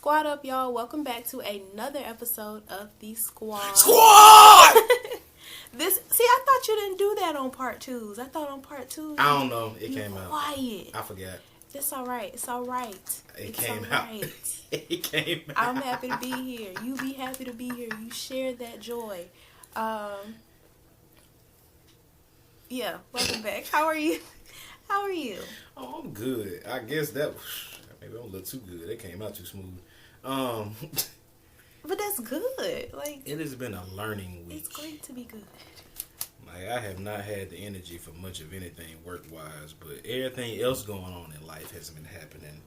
Squad up, y'all. Welcome back to another episode of The Squad. Squad! I thought you didn't do that on part twos. I thought on part two. I don't know. It came out. Quiet. I forgot. It's all right. It's all right. It came out. It came out. I'm happy to be here. You be happy to be here. You shared that joy. Yeah, welcome back. How are you? How are you? Oh, I'm good. I guess that maybe I don't look too good. It came out too smooth. But that's good. Like, it has been a learning week. It's great to be good. Like, I have not had the energy for much of anything work-wise, but everything else going on in life has been happening.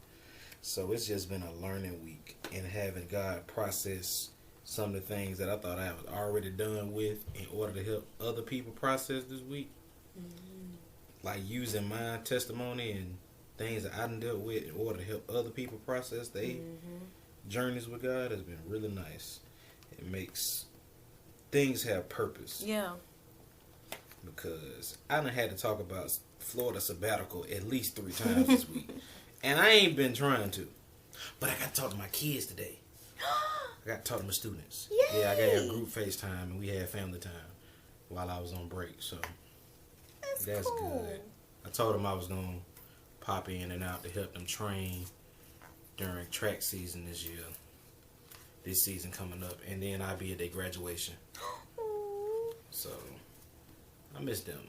So it's just been a learning week, and having God process some of the things that I thought I was already done with in order to help other people process this week. Mm-hmm. Like using my testimony and things that I done dealt with in order to help other people process their journeys with God has been really nice. It makes things have purpose. Yeah. Because I done had to talk about Florida sabbatical at least 3 times this week. And I ain't been trying to. But I got to talk to my kids today. I got to talk to my students. Yay. Yeah, I got a group FaceTime and we had family time while I was on break. So that's cool. good. I told them I was going to pop in and out to help them train during track season this year. This season coming up. And then I'll be at their graduation. So I miss them.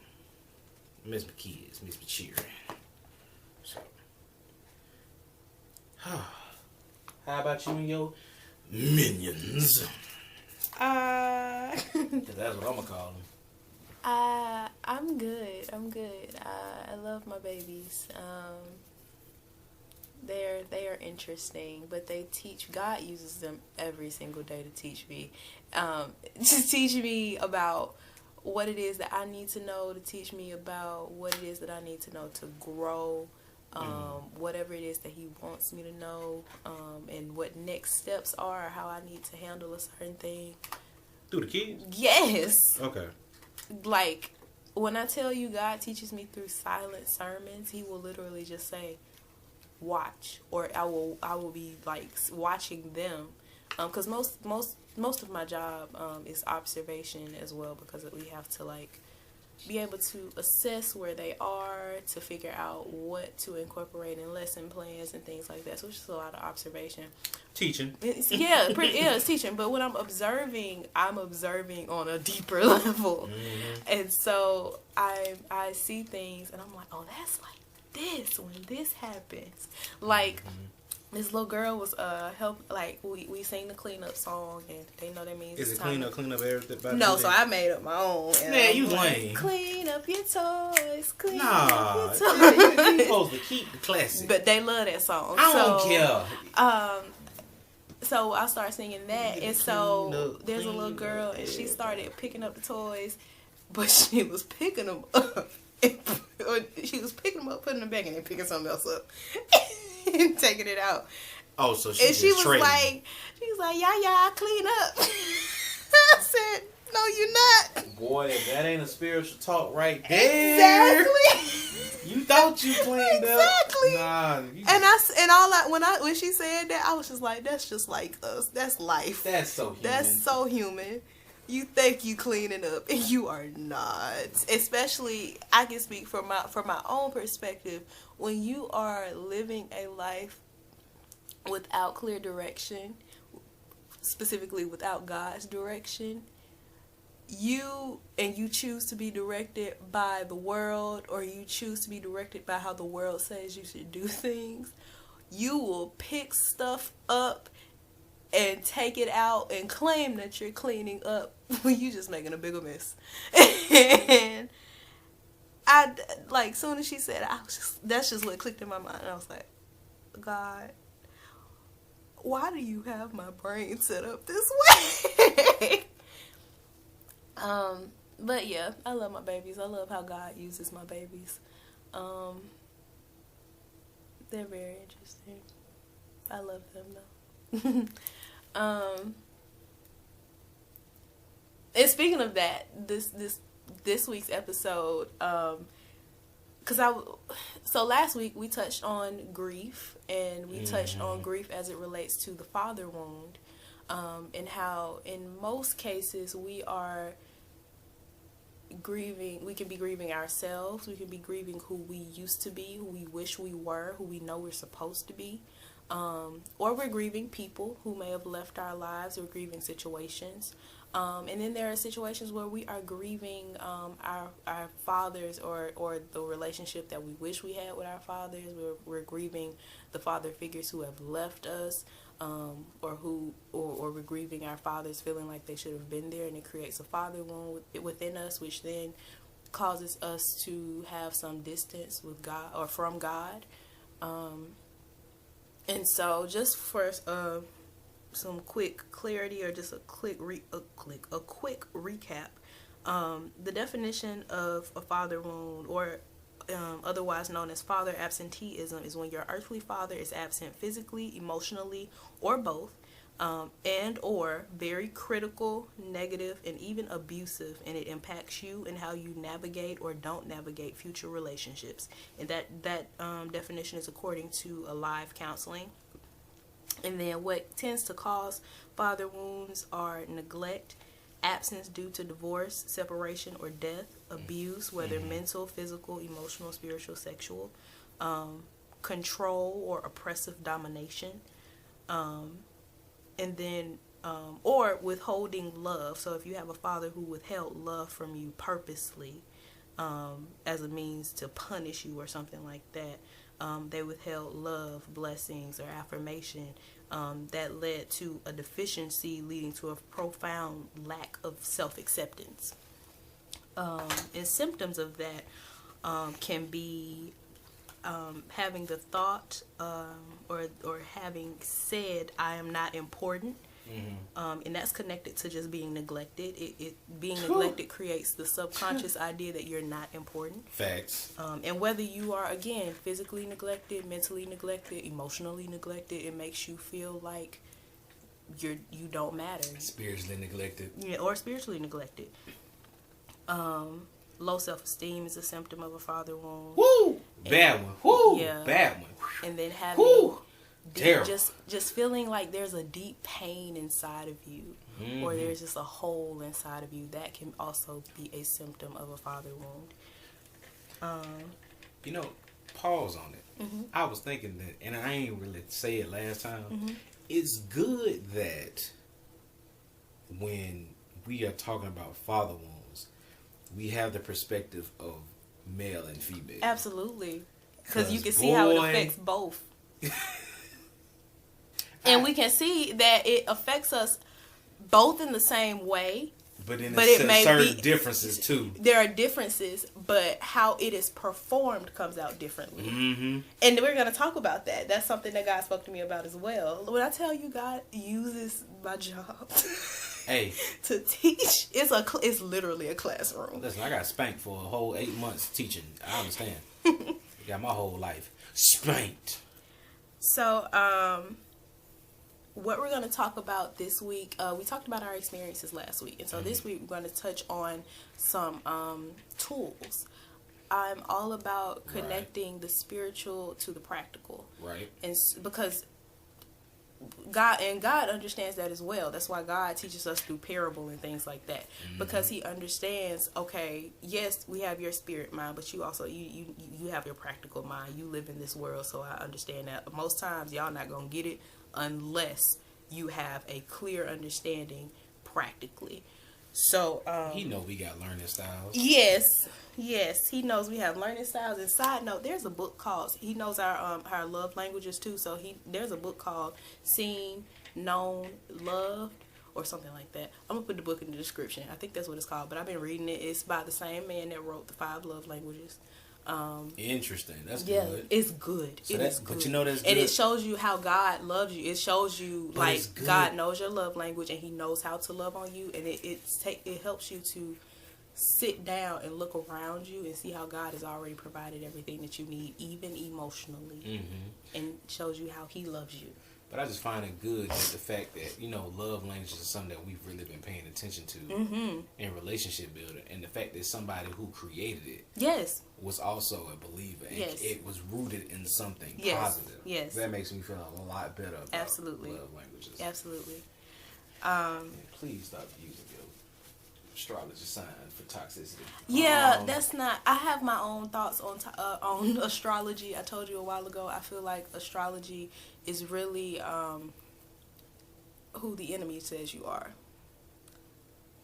I miss my kids. Miss my children. So, how about you and your minions? That's what I'm gonna call them. I'm good. I love my babies. They are interesting, but they teach. God uses them every single day to teach me. To teach me about what it is that I need to know, to teach me about what it is that I need to know to grow, whatever it is that he wants me to know, and what next steps are, or how I need to handle a certain thing. Through the kids? Yes. Okay. Like, when I tell you God teaches me through silent sermons, he will literally just say, watch, or I will be like watching them. Because most of my job is observation as well, because we have to like be able to assess where they are, to figure out what to incorporate in lesson plans and things like that. So it's just a lot of observation. Teaching. It's teaching. But when I'm observing on a deeper level. Mm-hmm. And so I see things and I'm like, oh, that's like this when this happens. Like, this little girl was we sang the cleanup song, and they know that means is it clean up everything? No, so I made up my own. Man, you lame. Clean up your toys. Clean up your toys. You're supposed to keep the classic. But they love that song. I don't care. So I started singing that, and so there's a little girl, and she started picking up the toys, but she was picking them up. She was picking them up, putting them back, and then picking something else up. And taking it out. Oh, so she was like, Yaya, clean up. I said, no, you're not. Boy, if that ain't a spiritual talk right there. Exactly. You thought you cleaned up. Exactly. Nah. When she said that, I was just like, that's just like us. That's life. That's so human. That's so human. You think you cleaning up, and you are not. Especially, I can speak from my own perspective. When you are living a life without clear direction, specifically without God's direction, you choose to be directed by the world, or you choose to be directed by how the world says you should do things, you will pick stuff up and take it out and claim that you're cleaning up when you just making a bigger mess. And I, like, soon as she said it, that's just what clicked in my mind. And I was like, God, why do you have my brain set up this way? But yeah, I love my babies. I love how God uses my babies. They're very interesting. I love them though. And speaking of that, this week's episode so last week we touched on grief, and we touched on grief as it relates to the father wound, and how in most cases we are grieving. We can be grieving ourselves. We can be grieving who we used to be, who we wish we were, who we know we're supposed to be. Or we're grieving people who may have left our lives. We're grieving situations. And then there are situations where we are grieving our fathers, or the relationship that we wish we had with our fathers. We're grieving the father figures who have left us, or we're grieving our fathers feeling like they should have been there, and it creates a father wound within us, which then causes us to have some distance with God or from God. And so, just for some quick clarity, or just a quick recap, the definition of a father wound, or otherwise known as father absenteeism, is when your earthly father is absent physically, emotionally, or both, and or very critical, negative, and even abusive, and it impacts you and how you navigate or don't navigate future relationships. And that definition is according to Alive Counseling. And then what tends to cause father wounds are neglect, absence due to divorce, separation, or death, abuse, whether mental, physical, emotional, spiritual, sexual, control or oppressive domination, and then or withholding love. So if you have a father who withheld love from you purposely, as a means to punish you or something like that, they withheld love, blessings, or affirmation, that led to a deficiency leading to a profound lack of self-acceptance. And symptoms of that can be having the thought, or having said, I am not important. And that's connected to just being neglected. Being neglected creates the subconscious idea that you're not important. Facts. And whether you are, again, physically neglected, mentally neglected, emotionally neglected, it makes you feel like you don't matter. Spiritually neglected. Yeah, or spiritually neglected. Low self-esteem is a symptom of a father wound. Woo! Bad one. Woo! Yeah. Bad one. And then having... Woo! Just feeling like there's a deep pain inside of you, or there's just a hole inside of you, that can also be a symptom of a father wound. Pause on it. I was thinking that, and I ain't really say it last time. It's good that when we are talking about father wounds, we have the perspective of male and female. Absolutely, because you can see how it affects both. And we can see that it affects us both in the same way. But it may certain differences too. There are differences, but how it is performed comes out differently. And we're going to talk about that. That's something that God spoke to me about as well. When I tell you God uses my job to teach, it's literally a classroom. Listen, I got spanked for a whole 8 months teaching. I understand. Got my whole life spanked. So, what we're going to talk about this week, we talked about our experiences last week, and so this week we're going to touch on some tools. I'm all about connecting the spiritual to the practical, right? And because God understands that as well. That's why God teaches us through parable and things like that, because He understands. Okay, yes, we have your spirit mind, but you also you have your practical mind. You live in this world, so I understand that. Most times, y'all not gonna get it unless you have a clear understanding practically. So He know we got learning styles. Yes, He knows we have learning styles. And side note, there's a book called, He knows our love languages too. So there's a book called Seen, Known, Loved, or something like that. I'm gonna put the book in the description. I think that's what it's called. But I've been reading it. It's by the same man that wrote the 5 Love Languages. Interesting. That's good. It's good. So that's good. But you know that's good. And it shows you how God loves you. It shows you God knows your love language, and He knows how to love on you. And it helps you to sit down and look around you and see how God has already provided everything that you need, even emotionally, and shows you how He loves you. But I just find it good that the fact that, love languages is something that we've really been paying attention to in relationship building. And the fact that somebody who created it Yes. was also a believer. And Yes. it was rooted in something Yes. positive. Yes. That makes me feel a lot better about Absolutely. love languages. Absolutely. Please stop using your astrology sign for toxicity. Yeah, that's not. I have my own thoughts on astrology. I told you a while ago. I feel like astrology is really who the enemy says you are,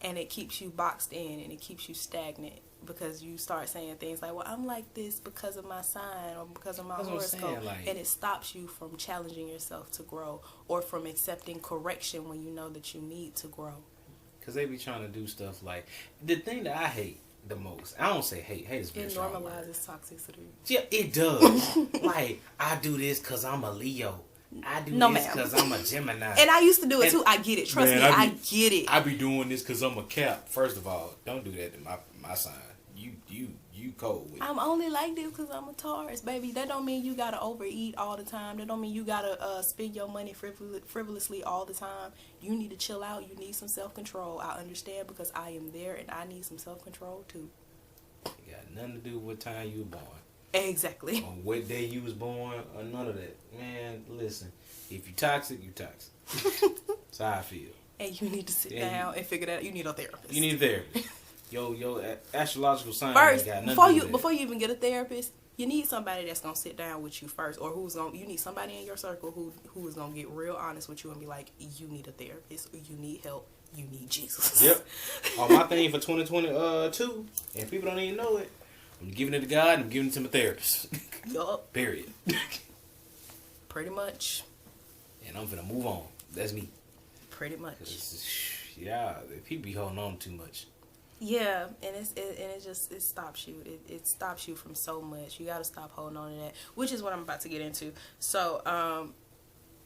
and it keeps you boxed in and it keeps you stagnant because you start saying things like, "Well, I'm like this because of my sign or because of my horoscope," and it stops you from challenging yourself to grow or from accepting correction when you know that you need to grow. Because they be trying to do stuff like... The thing that I hate the most... I don't say hate. Hate is very strong. It normalizes toxicity. Yeah, it does. Like, I do this because I'm a Leo. I do this because I'm a Gemini. And I used to do it too. I get it. Trust me, I get it. I be doing this because I'm a Cap. First of all, don't do that to my sign. You cold with it. I'm only like this because I'm a Taurus, baby. That don't mean you gotta overeat all the time. That don't mean you gotta spend your money frivolously all the time. You need to chill out. You need some self-control. I understand because I am there and I need some self-control too. It got nothing to do with what time you were born. Exactly. Or what day you was born or none of that. Man, listen. If you toxic, you toxic. That's how I feel. And you need to sit down and figure that out. You need a therapist. You need a therapist. Yo, astrological sign first, got before you even get a therapist, you need somebody that's gonna sit down with you first, or you need somebody in your circle who is gonna get real honest with you and be like, you need a therapist, or you need help, you need Jesus. Yep. On my thing for 2022, and people don't even know it, I'm giving it to God and I'm giving it to my therapist. Yup. Period. Pretty much. And I'm gonna move on. That's me. Pretty much. People be holding on too much. Yeah, and it stops you. It stops you from so much. You got to stop holding on to that, which is what I'm about to get into. So,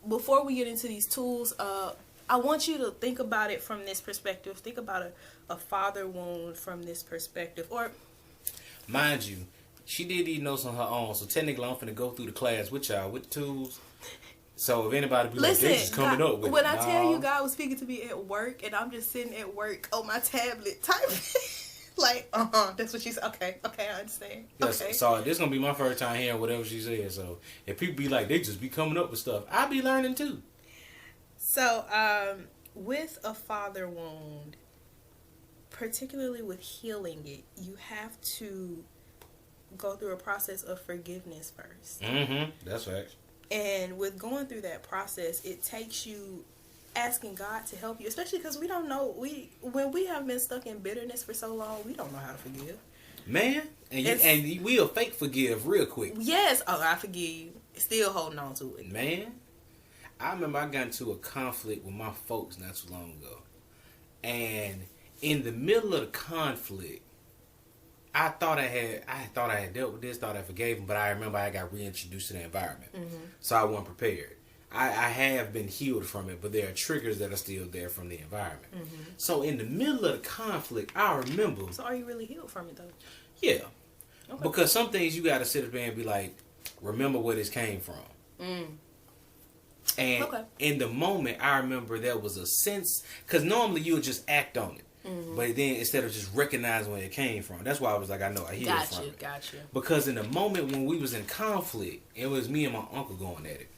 before we get into these tools, I want you to think about it from this perspective. Think about a father wound from this perspective. Or, mind you, she did these notes on her own, so technically I'm finna go through the class with y'all with tools. So if anybody be listen, like, this is coming up with when I tell you God was speaking to me at work, and I'm just sitting at work on my tablet typing, like, that's what she said. Okay, I understand. Yes, okay. So this gonna be my first time hearing whatever she said. So if people be like, they just be coming up with stuff, I be learning too. So, with a father wound, particularly with healing it, you have to go through a process of forgiveness first. Mm-hmm. That's facts. And with going through that process, it takes you asking God to help you, especially because we don't know, when we have been stuck in bitterness for so long, we don't know how to forgive. Man, and we'll fake forgive real quick. Yes, I forgive you. Still holding on to it. Man, I remember I got into a conflict with my folks not too long ago. And in the middle of the conflict, I thought I had dealt with this, thought I forgave him, but I remember I got reintroduced to the environment. Mm-hmm. So I wasn't prepared. I have been healed from it, but there are triggers that are still there from the environment. Mm-hmm. So in the middle of the conflict, I remember... So are you really healed from it, though? Yeah. Okay. Because some things you got to sit up there and be like, remember where this came from. Mm. And in the moment, I remember there was a sense... Because normally you would just act on it. Mm-hmm. But then instead of just recognizing where it came from, that's why I was like, I know I healed from it. Gotcha. Because in the moment when we was in conflict, it was me and my uncle going at it,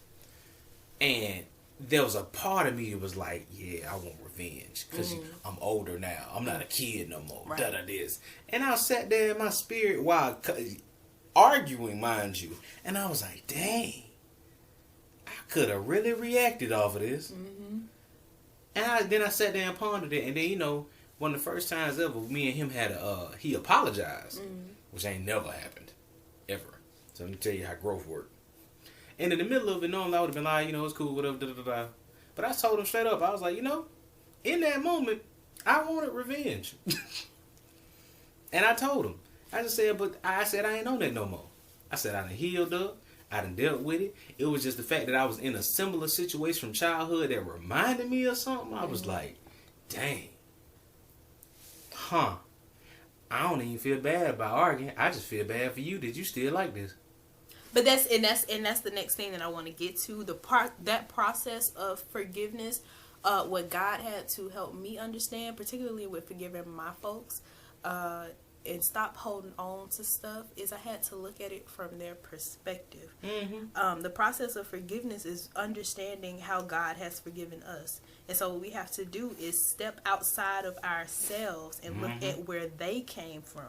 and there was a part of me that was like, yeah, I want revenge because I'm older now. I'm not a kid no more. Right. This, and I sat there in my spirit while arguing, mind you, and I was like, dang, I could have really reacted off of this. Mm-hmm. And then I sat there and pondered it, and then one of the first times ever, me and him had he apologized, which ain't never happened, ever. So let me tell you how growth worked. And in the middle of it, normally I would have been like, it's cool, whatever, da-da-da-da. But I told him straight up, I was like, in that moment, I wanted revenge. And I told him. I just said, I ain't on that no more. I said, I done healed up. I done dealt with it. It was just the fact that I was in a similar situation from childhood that reminded me of something. I was like, dang. I don't even feel bad about arguing. I just feel bad for you that you still like this. But that's the next thing that I want to get to, that process of forgiveness. What God had to help me understand, particularly with forgiving my folks, and stop holding on to stuff, is I had to look at it from their perspective. The process of forgiveness is understanding how God has forgiven us. And so what we have to do is step outside of ourselves and look at where they came from.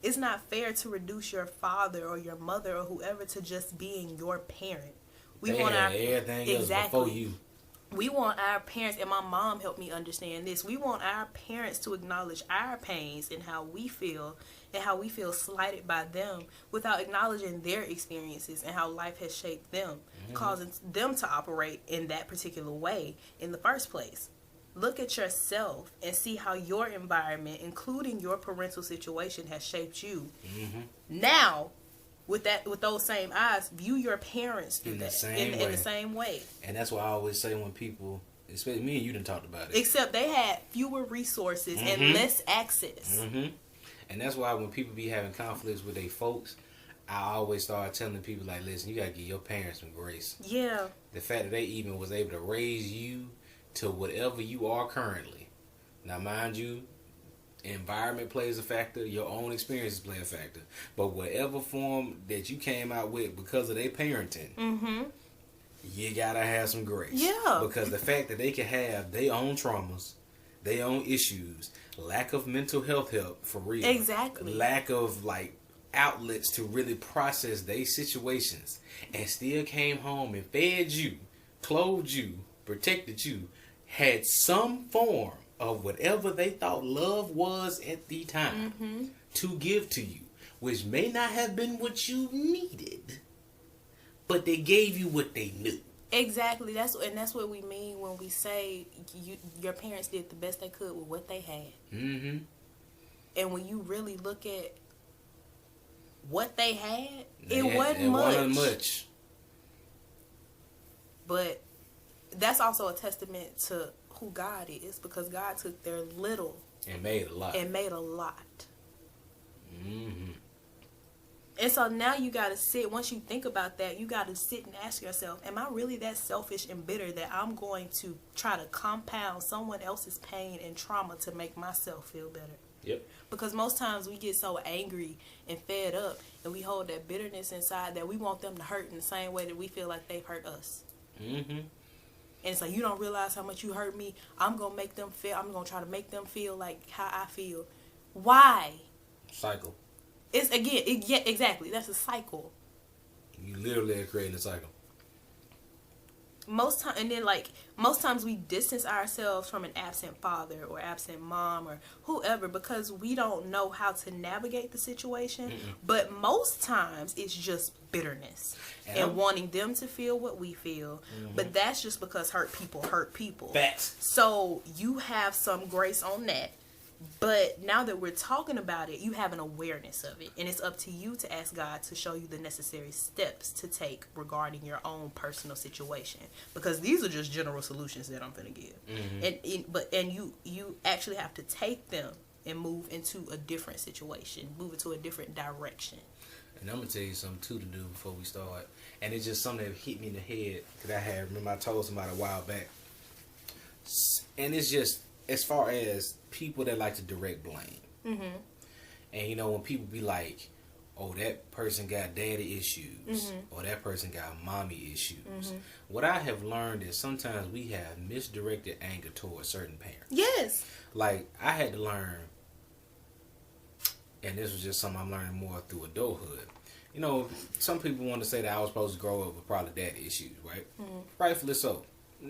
It's not fair to reduce your father or your mother or whoever to just being your parent. We want everything else before you. We want our parents, and my mom helped me understand this. We want our parents to acknowledge our pains and how we feel slighted by them, without acknowledging their experiences and how life has shaped them, causing them to operate in that particular way in the first place. Look at yourself and see how your environment, including your parental situation, has shaped you. Now, with those same eyes, view your parents through in the same way. And that's why I always say when people, especially me and you, done talked about it. Except they had fewer resources and less access. And that's why when people be having conflicts with their folks, I always start telling people, like, listen, you gotta give your parents some grace. Yeah. The fact that they even was able to raise you to whatever you are currently. Now, mind you, environment plays a factor, your own experiences play a factor, but whatever form that you came out with because of their parenting, you gotta have some grace. Yeah. Because the fact that they can have their own traumas, their own issues, lack of mental health help, for real. Exactly. Lack of, like, outlets to really process their situations, and still came home and fed you, clothed you, protected you, had some form of whatever they thought love was at the time to give to you, which may not have been what you needed, but they gave you what they knew. Exactly. That's what we mean when we say your parents did the best they could with what they had. And when you really look at what they had, it wasn't much. But that's also a testament to who God is, because God took their little and made a lot. And so now you got to sit, once you think about that, you got to sit and ask yourself, am I really that selfish and bitter that I'm going to try to compound someone else's pain and trauma to make myself feel better? Yep. Because most times we get so angry and fed up, and we hold that bitterness inside that we want them to hurt in the same way that we feel like they've hurt us. And it's like, you don't realize how much you hurt me. I'm going to try to make them feel like how I feel. Why? Cycle. It's exactly. That's a cycle. You literally are creating a cycle. Most times we distance ourselves from an absent father or absent mom or whoever because we don't know how to navigate the situation. But most times it's just bitterness and wanting them to feel what we feel. But that's just because hurt people hurt people. Facts. So you have some grace on that. But now that we're talking about it, you have an awareness of it. And it's up to you to ask God to show you the necessary steps to take regarding your own personal situation. Because these are just general solutions that I'm going to give. And you actually have to take them and move into a different situation, move into a different direction. And I'm going to tell you something, too, to do before we start. And it's just something that hit me in the head. Because remember I told somebody a while back. And it's just, as far as people that like to direct blame. And, when people be like, oh, that person got daddy issues. Or that person got mommy issues. What I have learned is sometimes we have misdirected anger towards certain parents. Yes. Like, I had to learn, and this was just something I'm learning more through adulthood. Some people want to say that I was supposed to grow up with probably daddy issues, right? Rightfully so.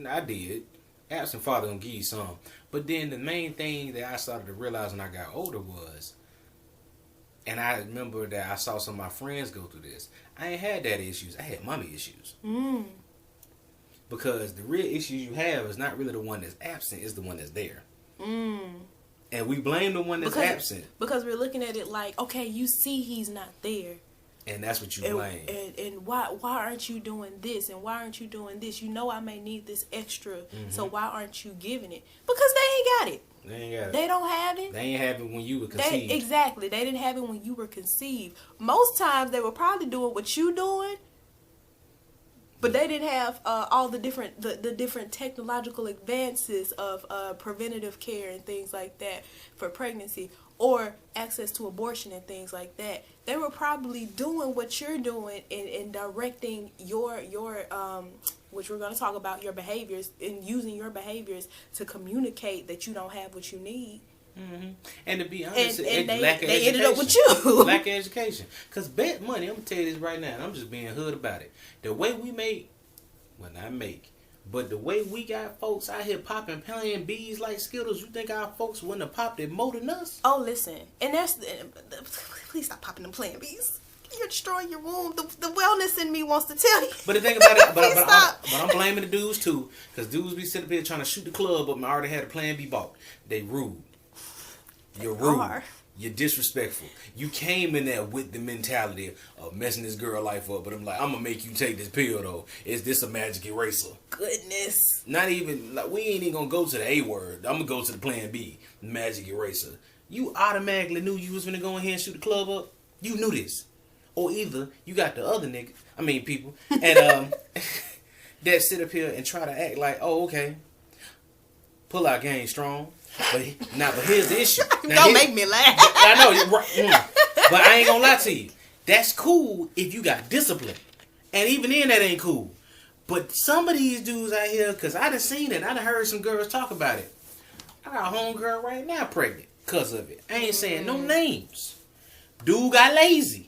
I did. Absent father gonna give you some. But then the main thing that I started to realize when I got older was, and I remember that I saw some of my friends go through this, I ain't had daddy issues, I had mommy issues. Because the real issues you have is not really the one that's absent, it's the one that's there. And we blame the one that's absent. Because we're looking at it like, okay, you see he's not there. And that's what you blame. And why aren't you doing this? And why aren't you doing this? I may need this extra. So why aren't you giving it? Because they ain't got it. They ain't got it. They don't have it. They ain't have it when you were conceived. Exactly. They didn't have it when you were conceived. Most times they were probably doing what you doing, But they didn't have all the different the different technological advances of preventative care and things like that for pregnancy, or access to abortion and things like that. They were probably doing what you're doing in directing your which we're going to talk about, your behaviors, and using your behaviors to communicate that you don't have what you need. Mm-hmm. And to be honest, and lack of they education. ended up with you. Lack of education. Because bet money, I'm going to tell you this right now, and I'm just being hood about it. The way we make, well, not make, but the way we got folks out here popping Plan Bs like Skittles, you think our folks wouldn't have popped it more than us? Oh, listen. And that's, please stop popping them Plan Bs. You're destroying your womb. The wellness in me wants to tell you. But the thing about it, but I'm blaming the dudes too, because dudes be sitting up here trying to shoot the club up and already had a Plan B bought. They rude. You're rude. You're disrespectful. You came in there with the mentality of messing this girl life up, but I'm like, I'm gonna make you take this pill though. Is this a magic eraser? Goodness. Not even, like, we ain't even gonna go to the A word. I'm gonna go to the Plan B, magic eraser. You automatically knew you was gonna go in here and shoot the club up. You knew this. Or either you got the other people, and that sit up here and try to act like, oh, okay, pull out game strong. But here's the issue. Don't make me laugh. I know you're right, but I ain't gonna lie to you. That's cool if you got discipline, and even then that ain't cool. But some of these dudes out here, cause I done seen it, I done heard some girls talk about it. I got a homegirl right now pregnant cause of it. I ain't saying no names. Dude got lazy.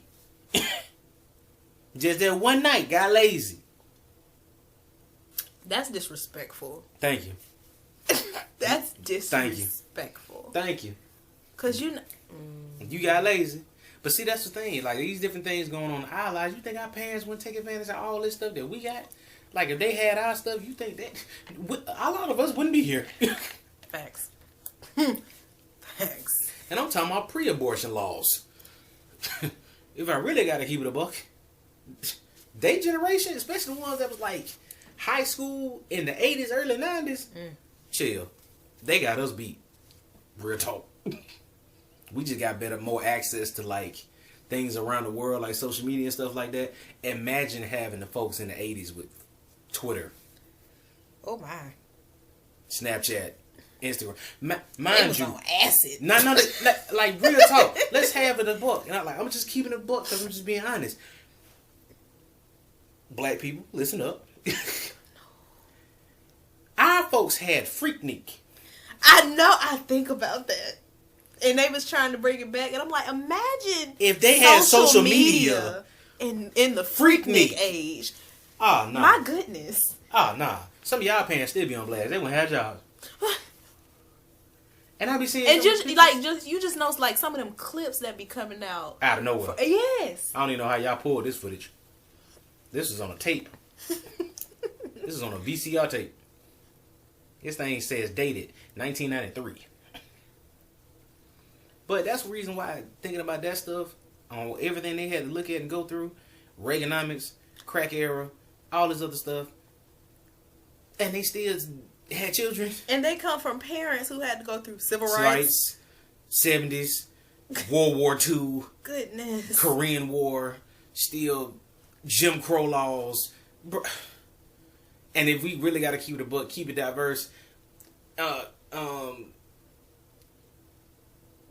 Just that one night got lazy. That's disrespectful. Thank you. That's disrespectful. Thank you. Cause you got lazy. But see, that's the thing. Like, these different things going on in our lives. You think our parents wouldn't take advantage of all this stuff that we got? Like, if they had our stuff, you think that a lot of us wouldn't be here. Facts. Facts. And I'm talking about pre-abortion laws. If I really got to keep it a buck, they generation, especially the ones that was like high school in the 80s, early 90s, chill. They got us beat. Real talk. We just got more access to like things around the world, like social media and stuff like that. Imagine having the folks in the 80s with Twitter. Oh my. Snapchat. Instagram. Mind you, on acid. No, like real talk. Let's have it a book. And I'm just keeping it a book because I'm just being honest. Black people, listen up. Our folks had Freaknik. I know. I think about that, and they was trying to bring it back, and I'm like, imagine if they had social media in the Freaknik age. Oh no! My goodness. Oh no! Some of y'all parents still be on blast. They wouldn't have jobs. And I be seeing, and you just know, like some of them clips that be coming out of nowhere. Yes. I don't even know how y'all pulled this footage. This is on a tape. This is on a VCR tape. This thing says dated 1993. But that's the reason why, thinking about that stuff, on everything they had to look at and go through, Reaganomics, crack era, all this other stuff, and they still had children. And they come from parents who had to go through civil rights. 70s, World War II, goodness, Korean War, still Jim Crow laws. And if we really got to keep it a book, keep it diverse,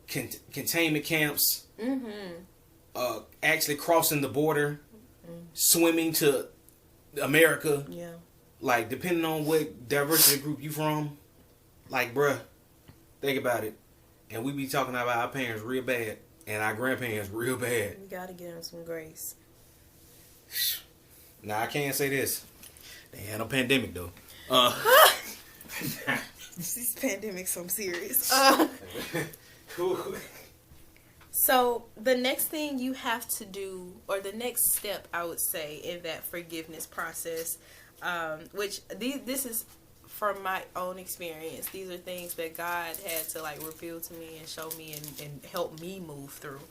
containment camps, actually crossing the border, swimming to America. Yeah. Like, depending on what diversity group you from, like, bruh, think about it. And we be talking about our parents real bad and our grandparents real bad. We gotta give them some grace. Now, I can't say this. They had no pandemic, though. This pandemic's so serious. So, the next thing you have to do, or the next step, I would say, in that forgiveness process, which this is from my own experience. These are things that God had to like reveal to me and show me and help me move through.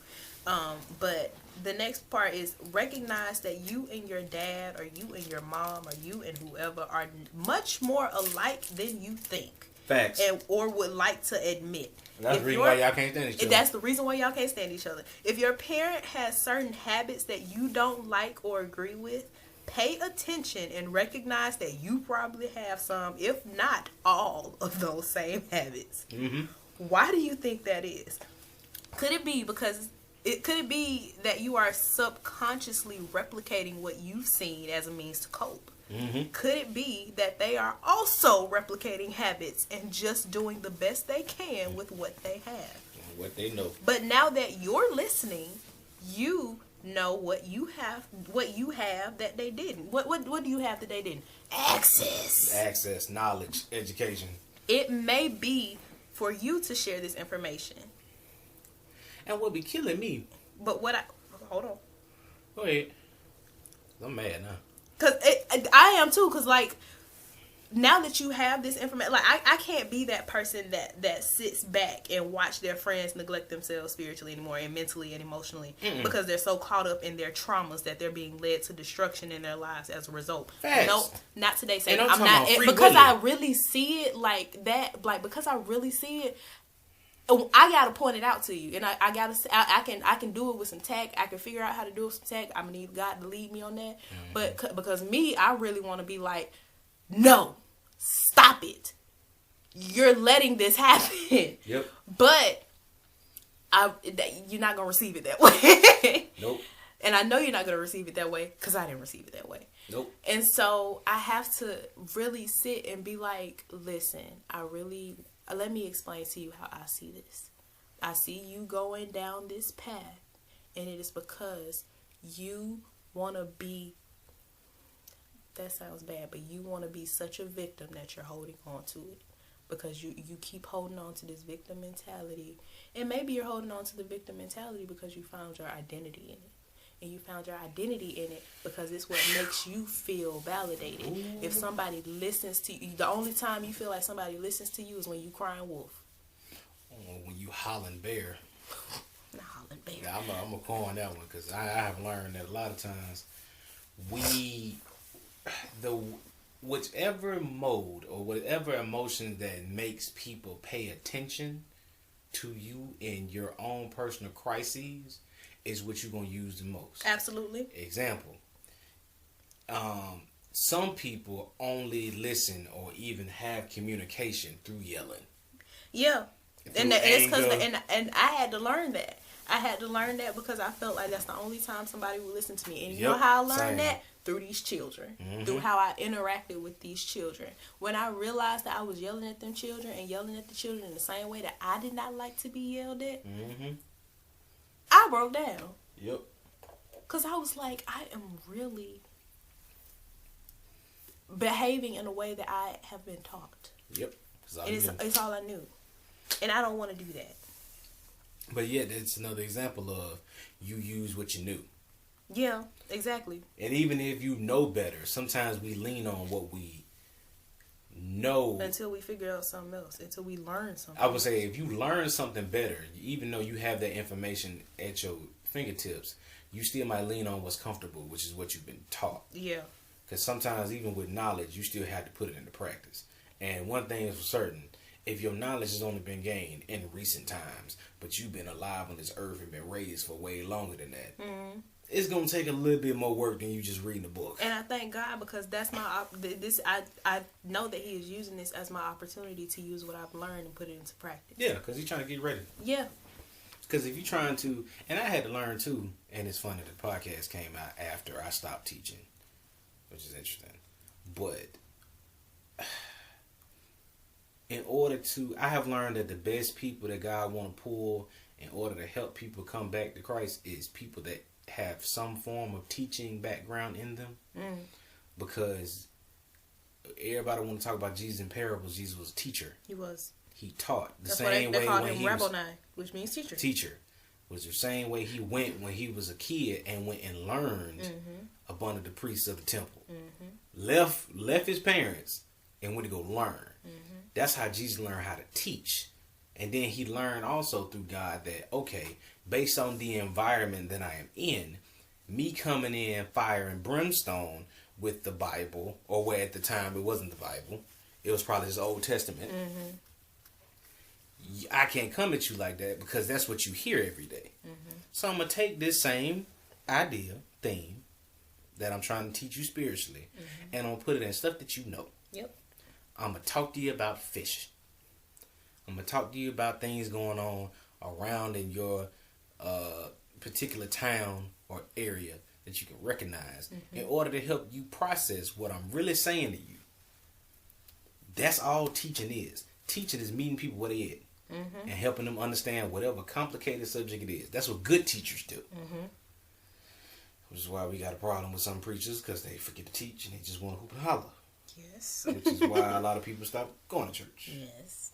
But the next part is recognize that you and your dad, or you and your mom, or you and whoever are much more alike than you think. Facts. Or would like to admit. And that's the reason why y'all can't stand each other. That's the reason why y'all can't stand each other. If your parent has certain habits that you don't like or agree with, pay attention and recognize that you probably have some, if not all, of those same habits. Mm-hmm. Why do you think that is? Could it be that you are subconsciously replicating what you've seen as a means to cope? Mm-hmm. Could it be that they are also replicating habits and just doing the best they can with what they have? What they know. But now that you're listening, you know what you have that they didn't. What do you have that they didn't? Access, knowledge, education. It may be for you to share this information. And what be killing me. But hold on. Go ahead. I'm mad now. Cause I am too. Cause like now that you have this information, like I can't be that person that sits back and watch their friends neglect themselves spiritually anymore and mentally and emotionally because they're so caught up in their traumas that they're being led to destruction in their lives as a result. Facts. Nope, not today. Saying I'm not because I really see it like that. Like because I really see it. I gotta point it out to you, and I can do it with some tact. I can figure out how to do it with some tact. I'm gonna need God to lead me on that. Mm-hmm. But because I really want to be like, no, stop it. You're letting this happen. Yep. But you're not gonna receive it that way. Nope. And I know you're not gonna receive it that way because I didn't receive it that way. Nope. And so I have to really sit and be like, listen, let me explain to you how I see this. I see you going down this path, and it is because you want to be, that sounds bad, but you want to be such a victim that you're holding on to it. Because you keep holding on to this victim mentality. And maybe you're holding on to the victim mentality because you found your identity in it. And you found your identity in it because it's what makes you feel validated. Ooh. If somebody listens to you, the only time you feel like somebody listens to you is when you crying wolf. When you hollering bear. Not hollering bear. Yeah, I'm going to call on that one because I have learned that a lot of times whichever mode or whatever emotion that makes people pay attention to you in your own personal crises is what you're going to use the most. Absolutely. Example. Some people only listen or even have communication through yelling. Yeah. And it's because and I had to learn that. I had to learn that because I felt like that's the only time somebody would listen to me. And you know how I learned that? Through these children. Mm-hmm. Through how I interacted with these children. When I realized that I was yelling at them children and yelling at the children in the same way that I did not like to be yelled at, I broke down. Yep. Because I was like, I am really behaving in a way that I have been taught. Yep. It's all I knew. And I don't want to do that. But yeah, that's another example of you use what you knew. Yeah, exactly. And even if you know better, sometimes we lean on what we know. Until we figure out something else. Until we learn something. I would say if you learn something better, even though you have that information at your fingertips, you still might lean on what's comfortable, which is what you've been taught. Yeah. Because sometimes even with knowledge, you still have to put it into practice. And one thing is for certain, if your knowledge has only been gained in recent times, but you've been alive on this earth and been raised for way longer than that, it's going to take a little bit more work than you just reading a book. And I thank God because that's I know that He is using this as my opportunity to use what I've learned and put it into practice. Yeah, because He's trying to get ready. Yeah. Because if you're trying to, and I had to learn too, and it's funny, the podcast came out after I stopped teaching, which is interesting. But in order to, I have learned that the best people that God want to pull in order to help people come back to Christ is people that have some form of teaching background in them. Because everybody want to talk about Jesus in parables. Jesus was a teacher. He was. He taught the That's same way called when him he was, Rabboni, which means teacher. Teacher was the same way he went when he was a kid and went and learned up under the priests of the temple. Left his parents and went to go learn. That's how Jesus learned how to teach. And then he learned also through God that, okay, based on the environment that I am in, me coming in fire and brimstone with the Bible, or where at the time it wasn't the Bible, it was probably his Old Testament. I can't come at you like that because that's what you hear every day. So I'm going to take this same idea, theme, that I'm trying to teach you spiritually, and I'm gonna put it in stuff that you know. Yep. I'm gonna talk to you about fish. I'm gonna talk to you about things going on around in your particular town or area that you can recognize in order to help you process what I'm really saying to you. That's all teaching is. Teaching is meeting people where they at and helping them understand whatever complicated subject it is. That's what good teachers do. Which is why we got a problem with some preachers, because they forget to teach and they just want to hoop and holler. Yes. Which is why a lot of people stop going to church. Yes.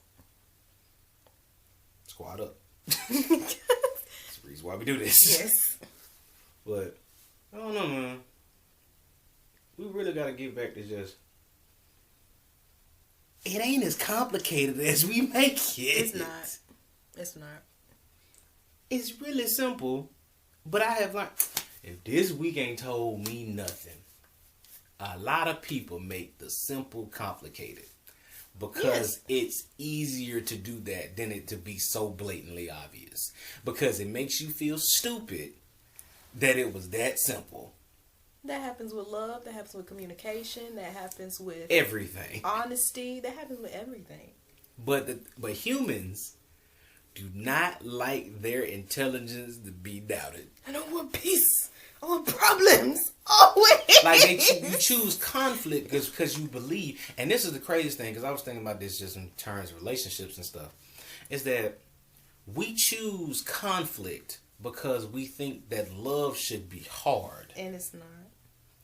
Squad up. That's the reason why we do this. Yes. But I don't know, man. We really got to get back to just, it ain't as complicated as we make it. It's not. It's not. It's really simple. But I have learned, if this week ain't told me nothing, a lot of people make the simple complicated. Because it's easier to do that than it to be so blatantly obvious. Because it makes you feel stupid that it was that simple. That happens with love. That happens with communication. That happens with everything. Honesty. That happens with everything. But humans do not like their intelligence to be doubted. I don't want peace. I want problems. Always. Like you choose conflict because you believe. And this is the craziest thing, because I was thinking about this just in terms of relationships and stuff. Is that we choose conflict because we think that love should be hard. And it's not.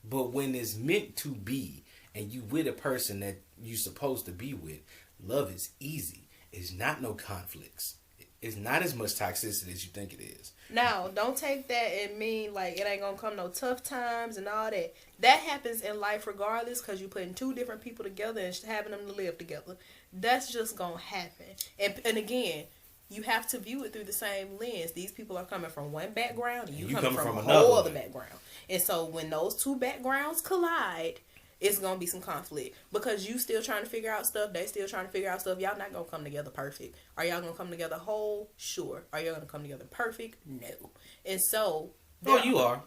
But when it's meant to be, and you with a person that you're supposed to be with, love is easy. It's not no conflicts. It's not as much toxicity as you think it is. Now, don't take that and mean like it ain't gonna come no tough times and all that. That happens in life regardless, because you're putting two different people together and having them to live together. That's just gonna happen. And again, you have to view it through the same lens. These people are coming from one background, and you coming from a whole other background. And so when those two backgrounds collide, it's going to be some conflict. Because you still trying to figure out stuff, they still trying to figure out stuff. Y'all not going to come together perfect. Are y'all going to come together whole? Sure. Are y'all going to come together perfect? No. And so... Oh, you are.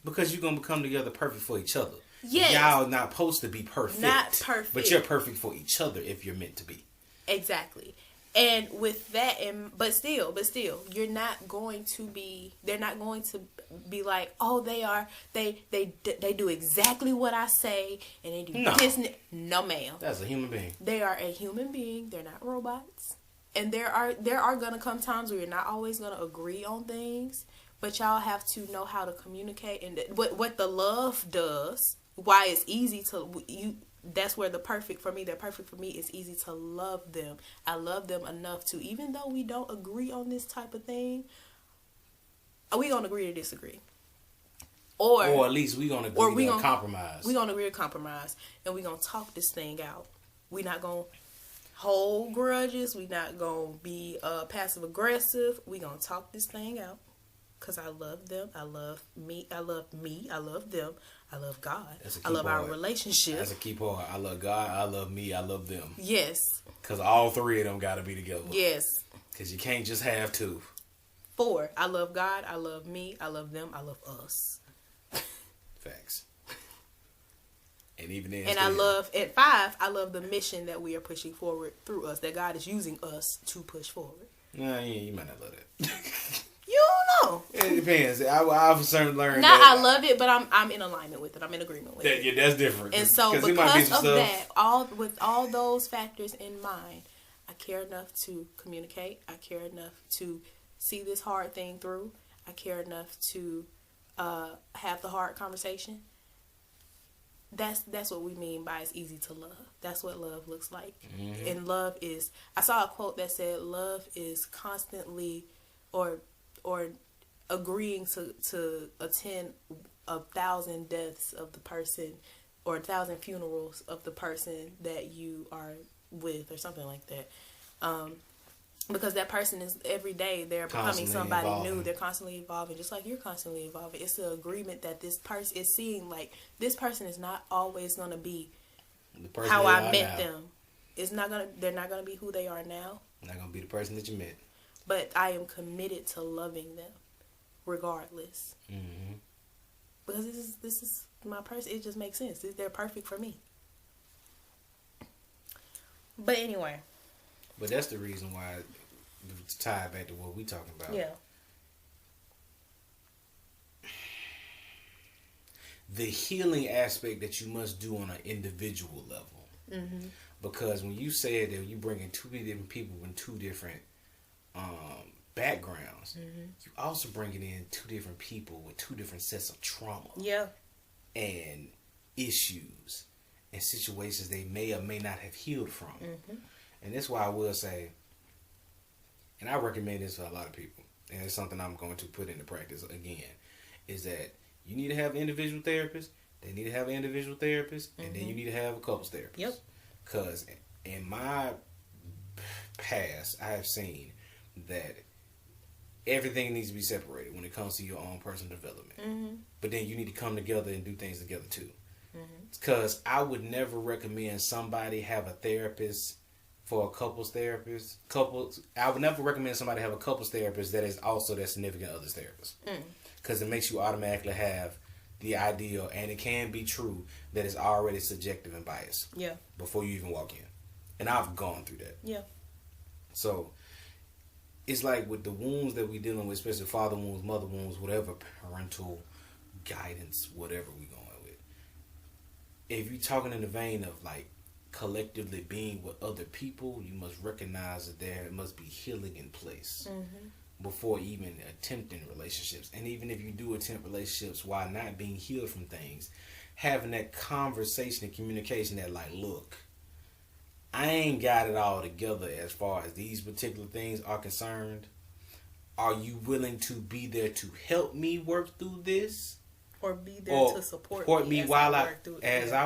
Because you're going to come together perfect for each other. Yes. Y'all not supposed to be perfect. Not perfect. But you're perfect for each other if you're meant to be. Exactly. And with that, but still, you're not going to be, they're not going to be like, oh, they do exactly what I say, and they do this. No, ma'am. That's a human being. They are a human being. They're not robots. And there are going to come times where you're not always going to agree on things, but y'all have to know how to communicate. And what the love does, why it's easy to, that's where they're perfect for me. It's easy to love them. I love them enough to, even though we don't agree on this type of thing, we gonna agree to disagree. Or at least we gonna agree to compromise. We gonna agree to compromise, and we gonna talk this thing out. We not gonna hold grudges. We not gonna be passive aggressive. We gonna talk this thing out. Cause I love them. I love me. I love them. I love God. I love our relationship. That's a key part. I love God. I love me. I love them. Yes. Because all three of them got to be together. Yes. Because you can't just have two. 4, I love God. I love me. I love them. I love us. Facts. And even then. And at 5, I love the mission that we are pushing forward through us. That God is using us to push forward. Nah, you might not love that. You don't know. It depends. I've certainly learned that. I love it, but I'm in alignment with it. I'm in agreement with it. Yeah, that's different. And so because of that, with all those factors in mind, I care enough to communicate. I care enough to see this hard thing through. I care enough to have the hard conversation. That's what we mean by it's easy to love. That's what love looks like. Mm-hmm. And love is, I saw a quote that said love is constantly or agreeing to attend 1,000 deaths of the person or 1,000 funerals of the person that you are with or something like that. Because that person is every day they're becoming somebody new. They're constantly evolving, just like you're constantly evolving. It's an agreement that this person is seeing like this person is not always going to be how I met them. They're not going to be who they are now. Not going to be the person that you met. But I am committed to loving them regardless. Mm-hmm. because this is my person. It just makes sense. They're perfect for me. But anyway. But that's the reason why, to tie back to what we talking about. Yeah. The healing aspect that you must do on an individual level. Mm-hmm. Because when you said that you bring in two different people with two different backgrounds, you also bringing in two different people with two different sets of trauma. Yeah. And issues and situations they may or may not have healed from. And that's why I will say, and I recommend this for a lot of people, and it's something I'm going to put into practice again, is that you need to have individual therapists, they need to have an individual therapist, and then you need to have a couples therapist. Yep. Because in my past, I have seen that everything needs to be separated when it comes to your own personal development. But then you need to come together and do things together too. Because I would never recommend somebody have a therapist for a couples therapist. I would never recommend somebody have a couples therapist that is also their significant other's therapist. Because it makes you automatically have the ideal, and it can be true, that it's already subjective and biased. Yeah. Before you even walk in. And I've gone through that. Yeah. So it's like with the wounds that we're dealing with, especially father wounds, mother wounds, whatever, parental guidance, whatever we're going with. If you're talking in the vein of like collectively being with other people, you must recognize that there must be healing in place before even attempting relationships. And even if you do attempt relationships while not being healed from things, having that conversation and communication that like, look, I ain't got it all together as far as these particular things are concerned. Are you willing to be there to help me work through this? Or be there to support me while I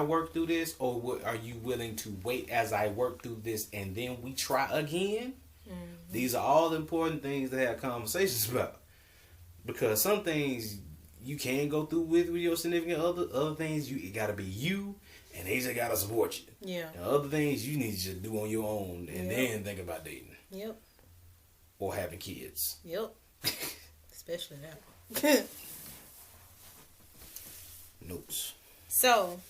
work through this? Or are you willing to wait as I work through this and then we try again? These are all important things to have conversations about. Because some things you can go through with your significant other. Other things, it got to be you, and they just got to support you. Yeah. And other things you need to just do on your own and then think about dating. Yep. Or having kids. Yep. Especially that. Notes. So,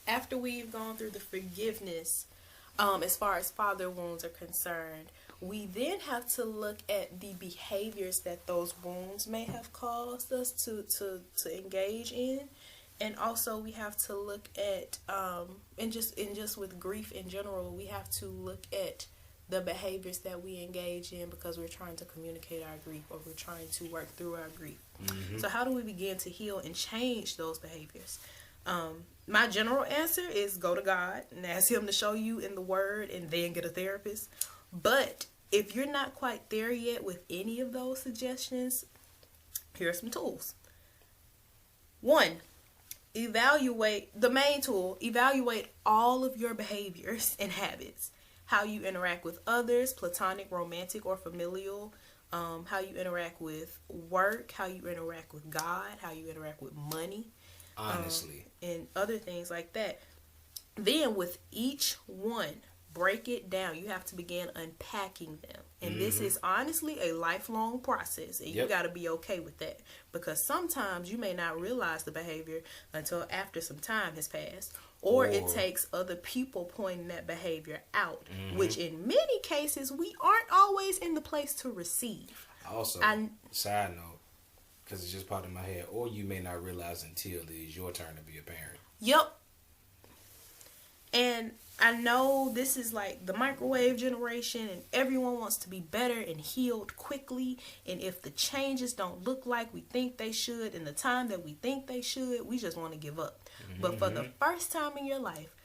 after we've gone through the forgiveness, as far as father wounds are concerned, we then have to look at the behaviors that those wounds may have caused us to engage in. And also we have to look at, and just with grief in general, we have to look at the behaviors that we engage in because we're trying to communicate our grief or we're trying to work through our grief. So how do we begin to heal and change those behaviors? My general answer is go to God and ask him to show you in the word and then get a therapist. But if you're not quite there yet with any of those suggestions, here are some tools. One, evaluate all of your behaviors and habits. How you interact with others, platonic, romantic, or familial. How you interact with work, how you interact with God, how you interact with money. Honestly. And other things like that. Then with each one, break it down. You have to begin unpacking them. And this is honestly a lifelong process. And you got to be okay with that. Because sometimes you may not realize the behavior until after some time has passed. Or it takes other people pointing that behavior out. Which in many cases, we aren't always in the place to receive. Also, side note, because it's just popped in my head, or you may not realize until it is your turn to be a parent. Yep. And I know this is like the microwave generation and everyone wants to be better and healed quickly. And if the changes don't look like we think they should in the time that we think they should, we just want to give up. But for the first time in your life,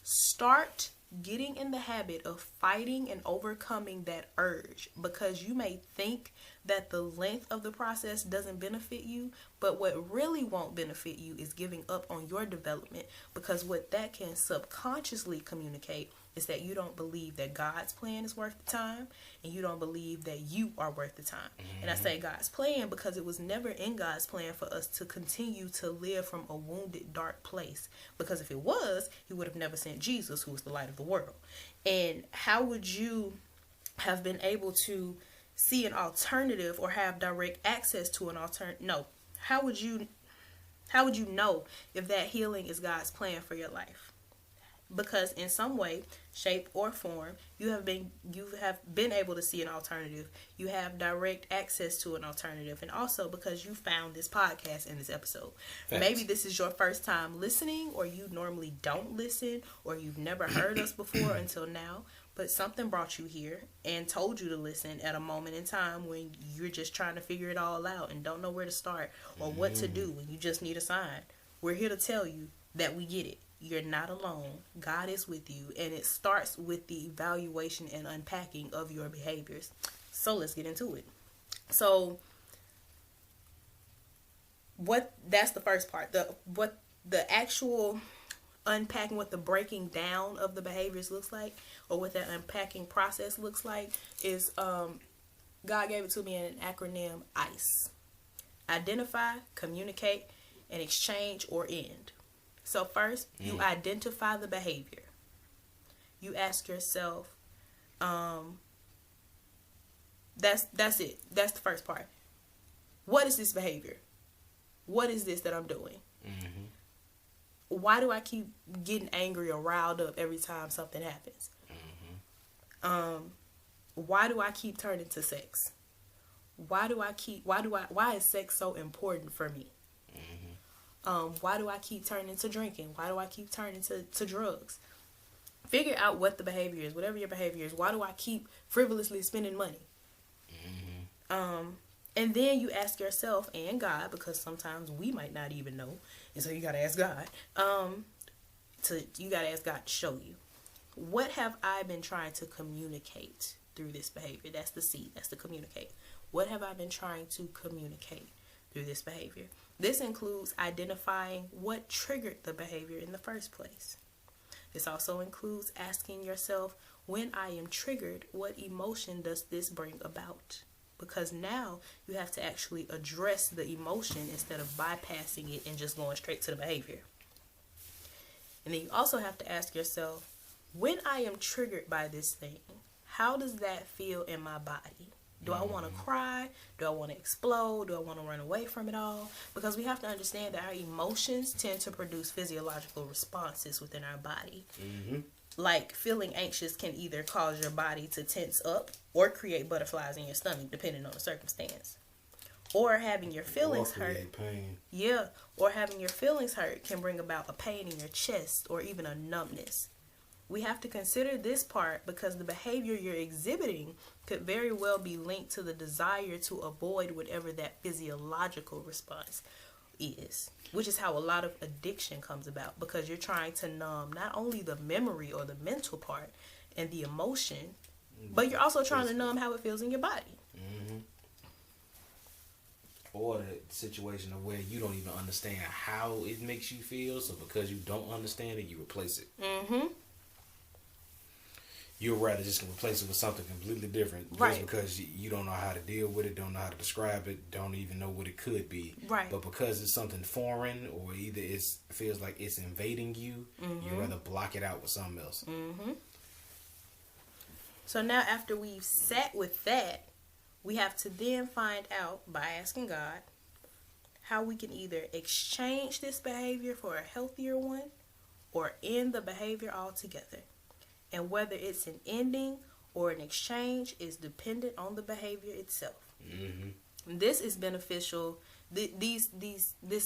start getting in the habit of fighting and overcoming that urge, because you may think that the length of the process doesn't benefit you, but what really won't benefit you is giving up on your development, because what that can subconsciously communicate is that you don't believe that God's plan is worth the time, and you don't believe that you are worth the time. And I say God's plan because it was never in God's plan for us to continue to live from a wounded, dark place. Because if it was, he would have never sent Jesus, who is the light of the world. And how would you have been able to see an alternative or have direct access to an alternative? No. how would you know if that healing is God's plan for your life? Because in some way, shape, or form, you have been able to see an alternative. You have direct access to an alternative, and also because you found this podcast in this episode. Facts. Maybe this is your first time listening, or you normally don't listen, or you've never heard us before until now. But something brought you here and told you to listen at a moment in time when you're just trying to figure it all out and don't know where to start or what to do, and you just need a sign. We're here to tell you that we get it. You're not alone. God is with you, and it starts with the evaluation and unpacking of your behaviors. So let's get into it. So that's the first part. The actual unpacking, what the breaking down of the behaviors looks like, or what that unpacking process looks like, is God gave it to me in an acronym ICE: identify, communicate, and exchange or end. So first, you identify the behavior. You ask yourself, that's it. That's the first part. What is this behavior? What is this that I'm doing? Mm-hmm. Why do I keep getting angry or riled up every time something happens? Mm-hmm. Why do I keep turning to sex? Why is sex so important for me? Why do I keep turning to drinking? Why do I keep turning to drugs? Figure out what the behavior is, whatever your behavior is. Why do I keep frivolously spending money? Mm-hmm. And then you ask yourself and God, because sometimes we might not even know, and so you gotta ask God. You gotta ask God to show you. What have I been trying to communicate through this behavior? That's the C. That's the communicate. What have I been trying to communicate through this behavior? This includes identifying what triggered the behavior in the first place. This also includes asking yourself, when I am triggered, what emotion does this bring about? Because now you have to actually address the emotion instead of bypassing it and just going straight to the behavior. And then you also have to ask yourself, when I am triggered by this thing, how does that feel in my body? Do I want to cry? Do I want to explode? Do I want to run away from it all? Because we have to understand that our emotions tend to produce physiological responses within our body. Mm-hmm. Like feeling anxious can either cause your body to tense up or create butterflies in your stomach, depending on the circumstance. Or having your feelings hurt. Pain. Yeah. Or having your feelings hurt can bring about a pain in your chest or even a numbness. We have to consider this part because the behavior you're exhibiting could very well be linked to the desire to avoid whatever that physiological response is, which is how a lot of addiction comes about, because you're trying to numb not only the memory or the mental part and the emotion, but you're also trying to numb how it feels in your body. Mm-hmm. Or the situation of where you don't even understand how it makes you feel, so because you don't understand it, you replace it. Mm-hmm. You'd rather just replace it with something completely different, right? Just because you don't know how to deal with it, don't know how to describe it, don't even know what it could be, right? But because it's something foreign, or either it feels like it's invading you, you'd rather block it out with something else. Mm-hmm. So now, after we've sat with that, we have to then find out, by asking God, how we can either exchange this behavior for a healthier one or end the behavior altogether. And whether it's an ending or an exchange is dependent on the behavior itself. Mm-hmm. This is beneficial. This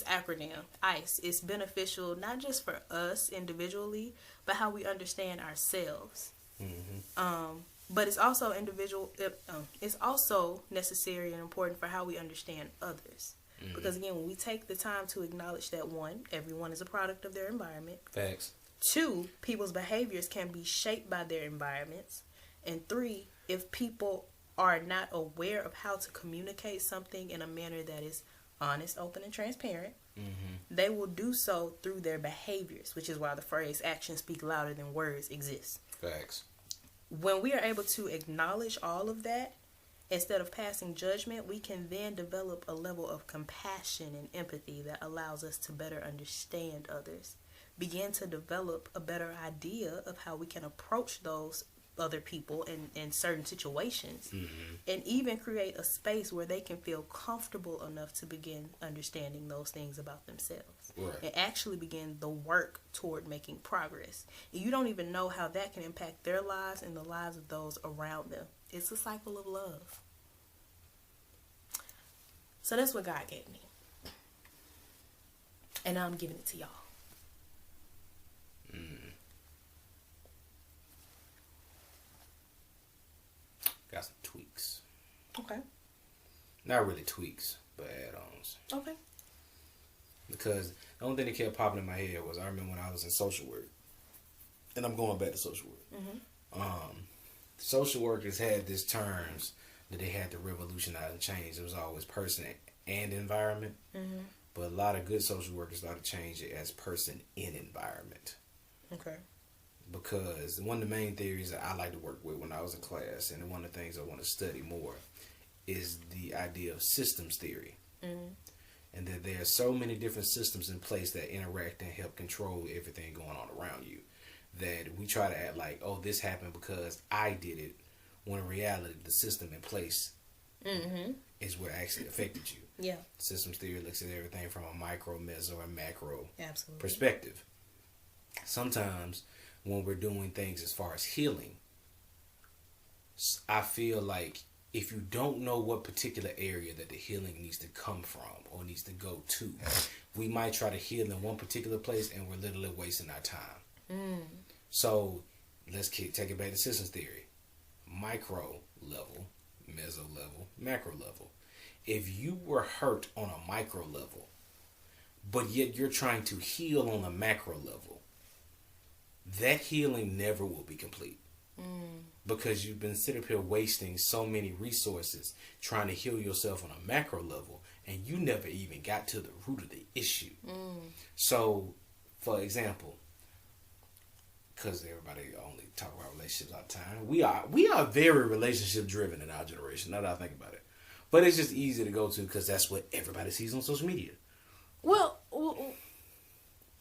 acronym ICE is beneficial not just for us individually, but how we understand ourselves. Mm-hmm. But it's also individual. It's also necessary and important for how we understand others. Mm-hmm. Because again, when we take the time to acknowledge that, one, everyone is a product of their environment. Facts. 2, people's behaviors can be shaped by their environments. And 3, if people are not aware of how to communicate something in a manner that is honest, open, and transparent, they will do so through their behaviors, which is why the phrase actions speak louder than words exists. Facts. When we are able to acknowledge all of that, instead of passing judgment, we can then develop a level of compassion and empathy that allows us to better understand others. Begin to develop a better idea of how we can approach those other people in certain situations, Mm-hmm. and even create a space where they can feel comfortable enough to begin understanding those things about themselves, Right. and actually begin the work toward making progress. And you don't even know how that can impact their lives and the lives of those around them. It's a cycle of love. So that's what God gave me, and now I'm giving it to y'all. Got some tweaks. Okay. Not really tweaks, but add-ons. Okay. Because the only thing that kept popping in my head was I remember when I was in social work, and I'm going back to social work. Mm-hmm. Social workers had these terms that they had to revolutionize and change. It was always person and environment, Mm-hmm. but a lot of good social workers started to change it as person in environment. Okay. Because one of the main theories that I like to work with when I was in class, and one of the things I want to study more, is the idea of systems theory. Mm-hmm. And that there are so many different systems in place that interact and help control everything going on around you, that we try to act like, oh, this happened because I did it, when in reality the system in place Mm-hmm. is what actually affected you. Yeah. Systems theory looks at everything from a micro, meso, and macro Absolutely. perspective. Sometimes when we're doing things as far as healing, I feel like if you don't know what particular area that the healing needs to come from or needs to go to, we might try to heal in one particular place and we're literally wasting our time. Mm. So let's take it back to systems theory. Micro level, meso level, macro level. If you were hurt on a micro level, but yet you're trying to heal on a macro level, that healing never will be complete. Because you've been sitting here wasting so many resources trying to heal yourself on a macro level, and you never even got to the root of the issue. So, for example, because everybody only talk about relationships all the time, we are very relationship driven in our generation. Now that I think about it, but it's just easy to go to because that's what everybody sees on social media. Well,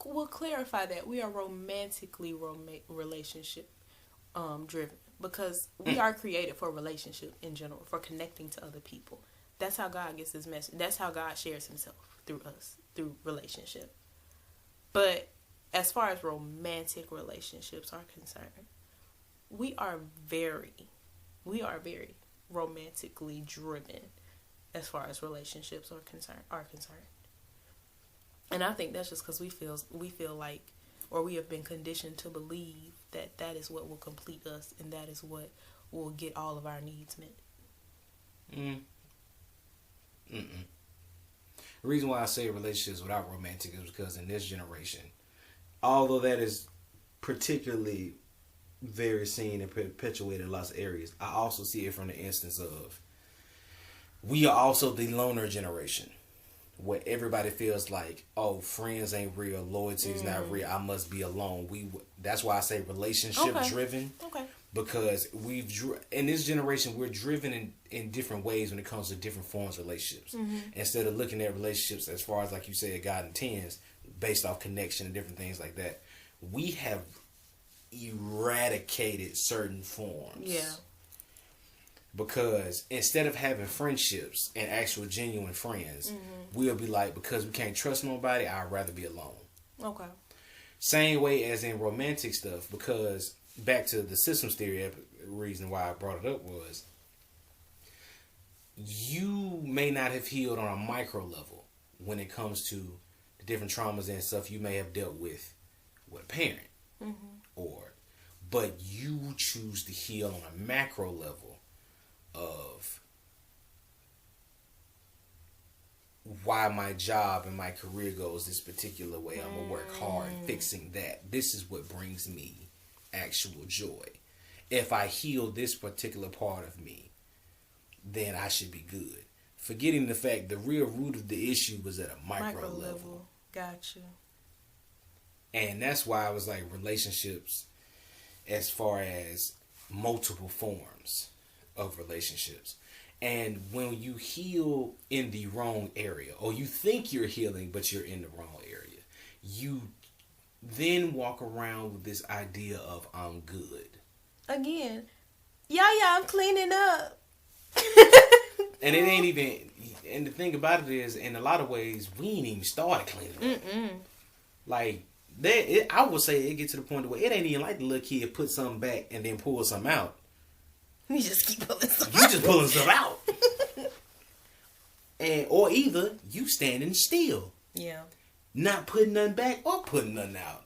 we'll clarify that we are romantically relationship driven, because we are created for relationship in general, for connecting to other people. That's how God gets his message. That's how God shares himself through us, through relationship. But as far as romantic relationships are concerned, we are very romantically driven as far as relationships are concerned. And I think that's just because we feel like, or we have been conditioned to believe that is what will complete us, and that is what will get all of our needs met. The reason why I say relationships without romantic is because in this generation, although that is particularly very seen and perpetuated in lots of areas, I also see it from the instance of we are also the loner generation, where everybody feels like, oh, friends ain't real, loyalty is not real, I must be alone. That's why I say relationship driven. Okay. Because in this generation, we're driven in different ways when it comes to different forms of relationships. Instead of looking at relationships as far as, like you said, God intends, based off connection and different things like that, we have eradicated certain forms. Yeah. Because instead of having friendships and actual genuine friends, we'll be like, because we can't trust nobody, I'd rather be alone. Okay. Same way as in romantic stuff, because back to the systems theory, reason why I brought it up was you may not have healed on a micro level when it comes to the different traumas and stuff you may have dealt with a parent, but you choose to heal on a macro level of why my job and my career goes this particular way. I'm gonna work hard fixing that. This is what brings me actual joy. If I heal this particular part of me, then I should be good. Forgetting the fact the real root of the issue was at a micro level. Gotcha. And that's why I was like, relationships as far as multiple forms of relationships. And when you heal in the wrong area, or you think you're healing but you're in the wrong area, you then walk around with this idea of I'm good. again, yeah, I'm cleaning up. And it ain't even. And the thing about it is, in a lot of ways, we ain't even started cleaning up. Like I would say it get to the point where it ain't even like the little kid put something back and then pull something out. You just keep pulling stuff. You just pulling stuff out. Or either you standing still. Yeah. Not putting nothing back or putting nothing out.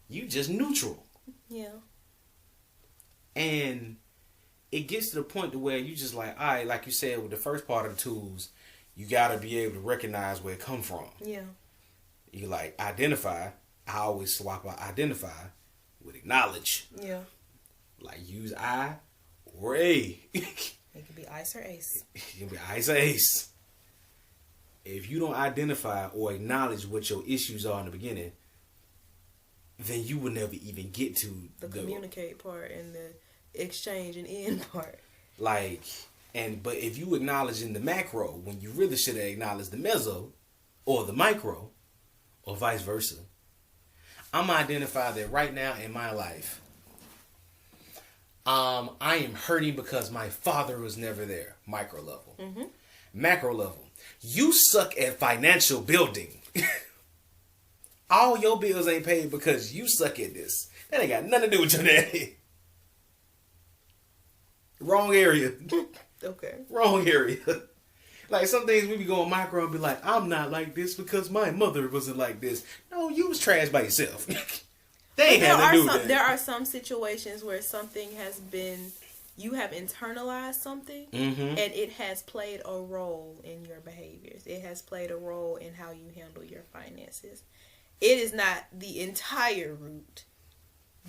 You just neutral. Yeah. And it gets to the point to where you just like, all right, like you said with the first part of the tools, you gotta be able to recognize where it come from. Yeah. You like identify. I always swap out identify with acknowledge. Yeah. Like use I or A. It could be ice or ace. It can be ice or ace. If you don't identify or acknowledge what your issues are in the beginning, then you will never even get to the communicate part and the exchange and end part. Like, but if you acknowledge in the macro, when you really should have acknowledged the meso or the micro, or vice versa, I'm gonna identify that right now in my life, I am hurting because my father was never there. Micro level. Mm-hmm. Macro level. You suck at financial building. All your bills ain't paid because you suck at this. That ain't got nothing to do with your daddy. Wrong area. Okay. Wrong area. Like some things we be going micro and be like, I'm not like this because my mother wasn't like this. No, you was trash by yourself. They ain't had to do that. There are some situations where something has been, you have internalized something, and it has played a role in your behaviors. It has played a role in how you handle your finances. It is not the entire root,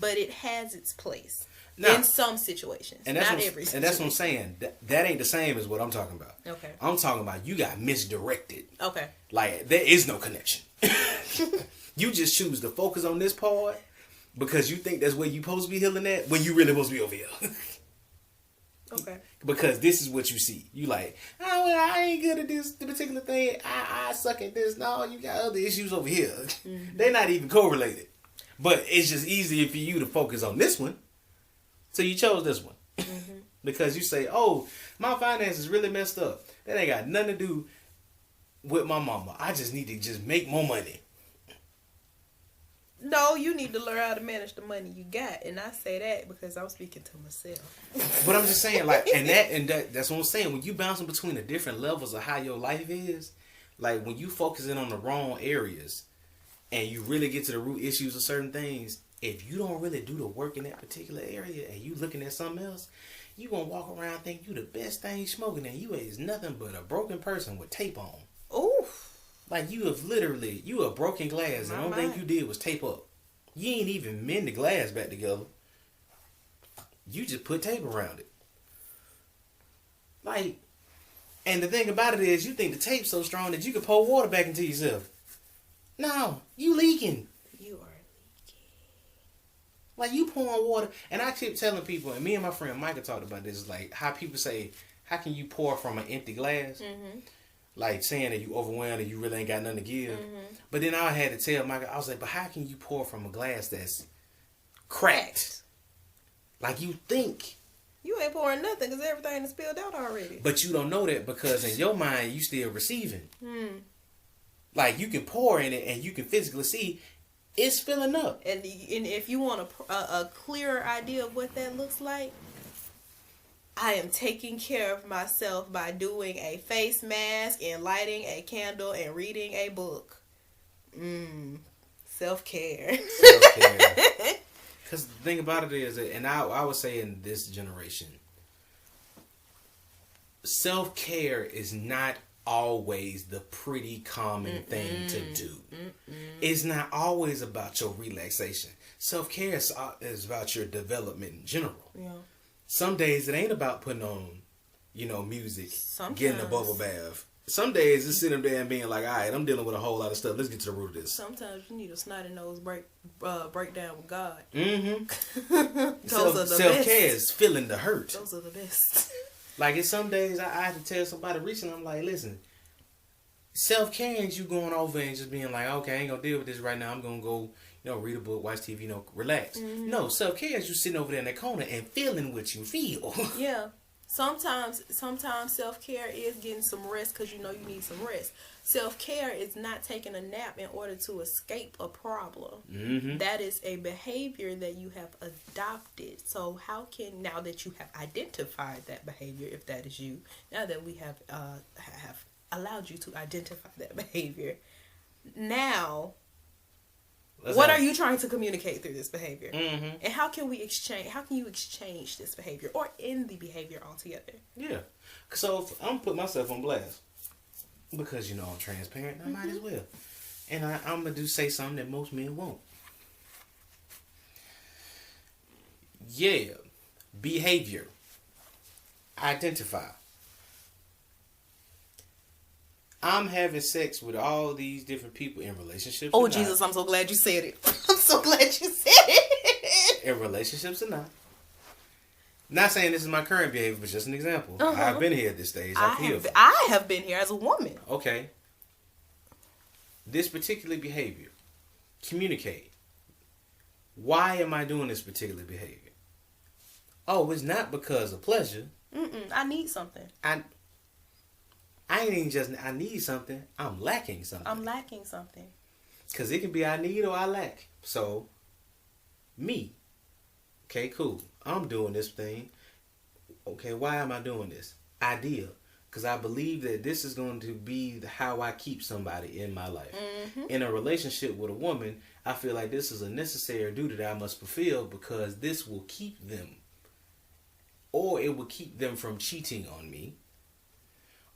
but it has its place in some situations. And not every situation. And that's what I'm saying. That ain't the same as what I'm talking about. Okay. I'm talking about you got misdirected. Okay. Like, there is no connection. You just choose to focus on this part because you think that's where you supposed to be healing at when you really supposed to be over here. Okay. Because this is what you see. You like, oh, well, I ain't good at this particular thing. I suck at this. No, you got other issues over here. Mm-hmm. They're not even correlated. But it's just easier for you to focus on this one. So you chose this one. Mm-hmm. Because you say, oh, my finances really messed up. That ain't got nothing to do with my mama. I just need to just make more money. No, you need to learn how to manage the money you got. And I say that because I'm speaking to myself. But I'm just saying, like, that's what I'm saying. When you bouncing between the different levels of how your life is, like when you focusing on the wrong areas and you really get to the root issues of certain things, if you don't really do the work in that particular area and you looking at something else, you gonna walk around think you the best thing smoking and you is nothing but a broken person with tape on. Oof. Like you a broken glass and the only thing you did was tape up. You ain't even mend the glass back together. You just put tape around it. Like, and the thing about it is you think the tape's so strong that you can pour water back into yourself. No, you leaking. You are leaking. Like you pouring water, and I keep telling people, and me and my friend Micah talked about this, like how people say, how can you pour from an empty glass? Mm-hmm. Like saying that you overwhelmed and you really ain't got nothing to give. Mm-hmm. But then I had to tell Micah, I was like, but how can you pour from a glass that's cracked? Like you think. You ain't pouring nothing because everything is spilled out already. But you don't know that because in your mind, you still receiving. Like you can pour in it and you can physically see it's filling up. And if you want a clearer idea of what that looks like, I am taking care of myself by doing a face mask and lighting a candle and reading a book. Self-care. Self-care. Because the thing about it is, and I would say in this generation, self-care is not always the pretty common thing to do. It's not always about your relaxation. Self-care is about your development in general. Yeah. Some days it ain't about putting on, music, getting a bubble bath. Some days it's sitting there and being like, all right, I'm dealing with a whole lot of stuff. Let's get to the root of this. Sometimes you need a snotty nose breakdown with God. Mm-hmm. Self-care is feeling the hurt. Those are the best. Like in some days I had to tell somebody recently, I'm like, listen, self-care ain't you going over and just being like, okay, I ain't gonna deal with this right now. I'm gonna go, read a book, watch TV, relax. No, self-care is you sitting over there in that corner and feeling what you feel. Yeah. Sometimes self-care is getting some rest because you need some rest. Self-care is not taking a nap in order to escape a problem. Mm-hmm. That is a behavior that you have adopted. So how can, now that you have identified that behavior, if that is you, now that we have allowed you to identify that behavior, now what are you trying to communicate through this behavior? Mm-hmm. And how can you exchange this behavior or end the behavior altogether? Yeah. So I'm going to put myself on blast. Because, I'm transparent. I might as well. And I'm going to say something that most men won't. Yeah. Behavior. Identify. I'm having sex with all these different people in relationships. Oh, Jesus, I'm so glad you said it. I'm so glad you said it. In relationships or not. Not saying this is my current behavior, but just an example. I've been here at this stage. I have been here as a woman. Okay. This particular behavior. Communicate. Why am I doing this particular behavior? Oh, it's not because of pleasure. I need something. I ain't even just I need something. I'm lacking something. Because it can be I need or I lack. So, me. Okay, cool. I'm doing this thing. Okay, why am I doing this? Idea. Because I believe that this is going to be how I keep somebody in my life. Mm-hmm. In a relationship with a woman, I feel like this is a necessary duty that I must fulfill because this will keep them. Or it will keep them from cheating on me.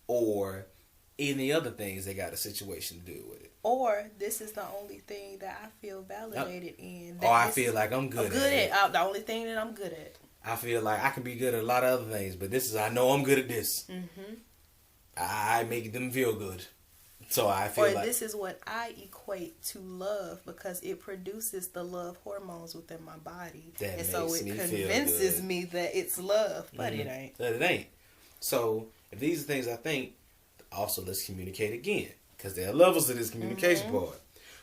Or any other things they got a situation to do with it. Or this is the only thing that I feel validated in. Or I feel like I'm good at it. The only thing that I'm good at. I feel like I can be good at a lot of other things, but I know I'm good at this. Mm-hmm. I make them feel good. So I feel like... this is what I equate to love because it produces the love hormones within my body. That so makes it me convinces feel me that it's love, but it ain't. But it ain't. So if these are things I think, also let's communicate again. Because there are levels to this communication part.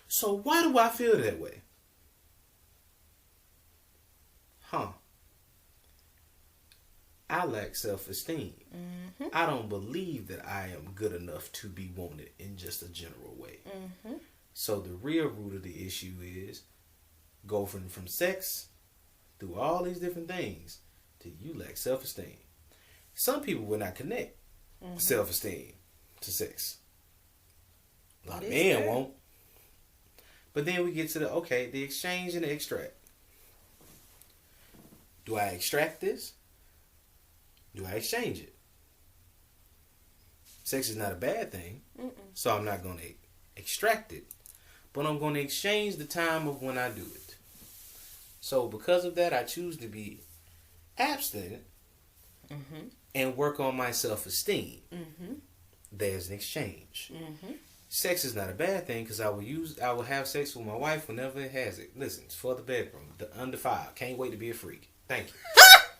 So why do I feel that way? I lack self-esteem. Mm-hmm. I don't believe that I am good enough to be wanted in just a general way. Mm-hmm. So the real root of the issue is go from sex through all these different things to you lack self-esteem. Some people will not connect self-esteem to sex. A lot of men won't. But then we get to the exchange and the extract. Do I extract this? Do I exchange it? Sex is not a bad thing, so I'm not going to extract it. But I'm going to exchange the time of when I do it. So because of that, I choose to be abstinent and work on my self-esteem. There's an exchange. Sex is not a bad thing because I will have sex with my wife whenever it has it. Listen, it's for the bedroom, the undefiled. Can't wait to be a freak. Thank you.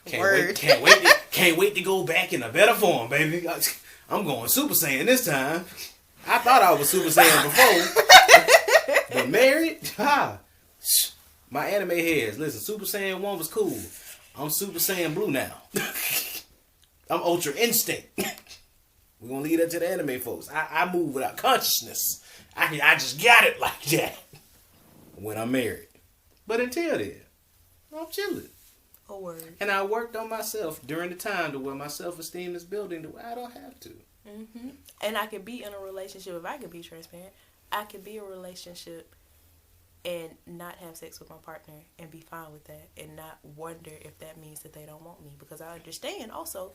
Can't wait to go back in a better form, baby. I'm going Super Saiyan this time. I thought I was Super Saiyan before. But married? My anime heads. Listen, Super Saiyan 1 was cool. I'm Super Saiyan Blue now. I'm Ultra Instinct. We're going to leave that to the anime folks. I move without consciousness. I just got it like that when I'm married. But until then, I'm chilling. A word. And I worked on myself during the time to where my self-esteem is building to where I don't have to. And I could be in a relationship, if I could be transparent, I could be in a relationship and not have sex with my partner and be fine with that and not wonder if that means that they don't want me. Because I understand also,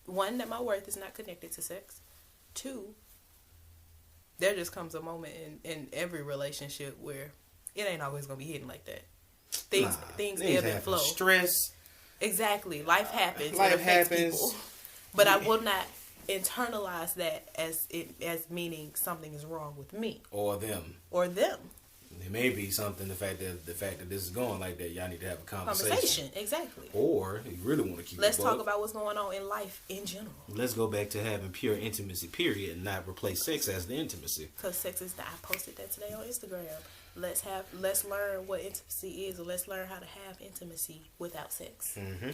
one, that my worth is not connected to sex. Two, there just comes a moment in every relationship where it ain't always going to be hidden like that. Things ebb and flow. Stress. Exactly. Life happens. Life happens. People. But I will not internalize that as meaning something is wrong with me. Or them. It may be something. The fact that this is going like that, y'all need to have a conversation. Exactly. Or you really want to keep. Let's talk about what's going on in life in general. Let's go back to having pure intimacy, period, and not replace sex as the intimacy. Because sex is. I posted that today on Instagram. Let's learn what intimacy is, and let's learn how to have intimacy without sex. Mm-hmm.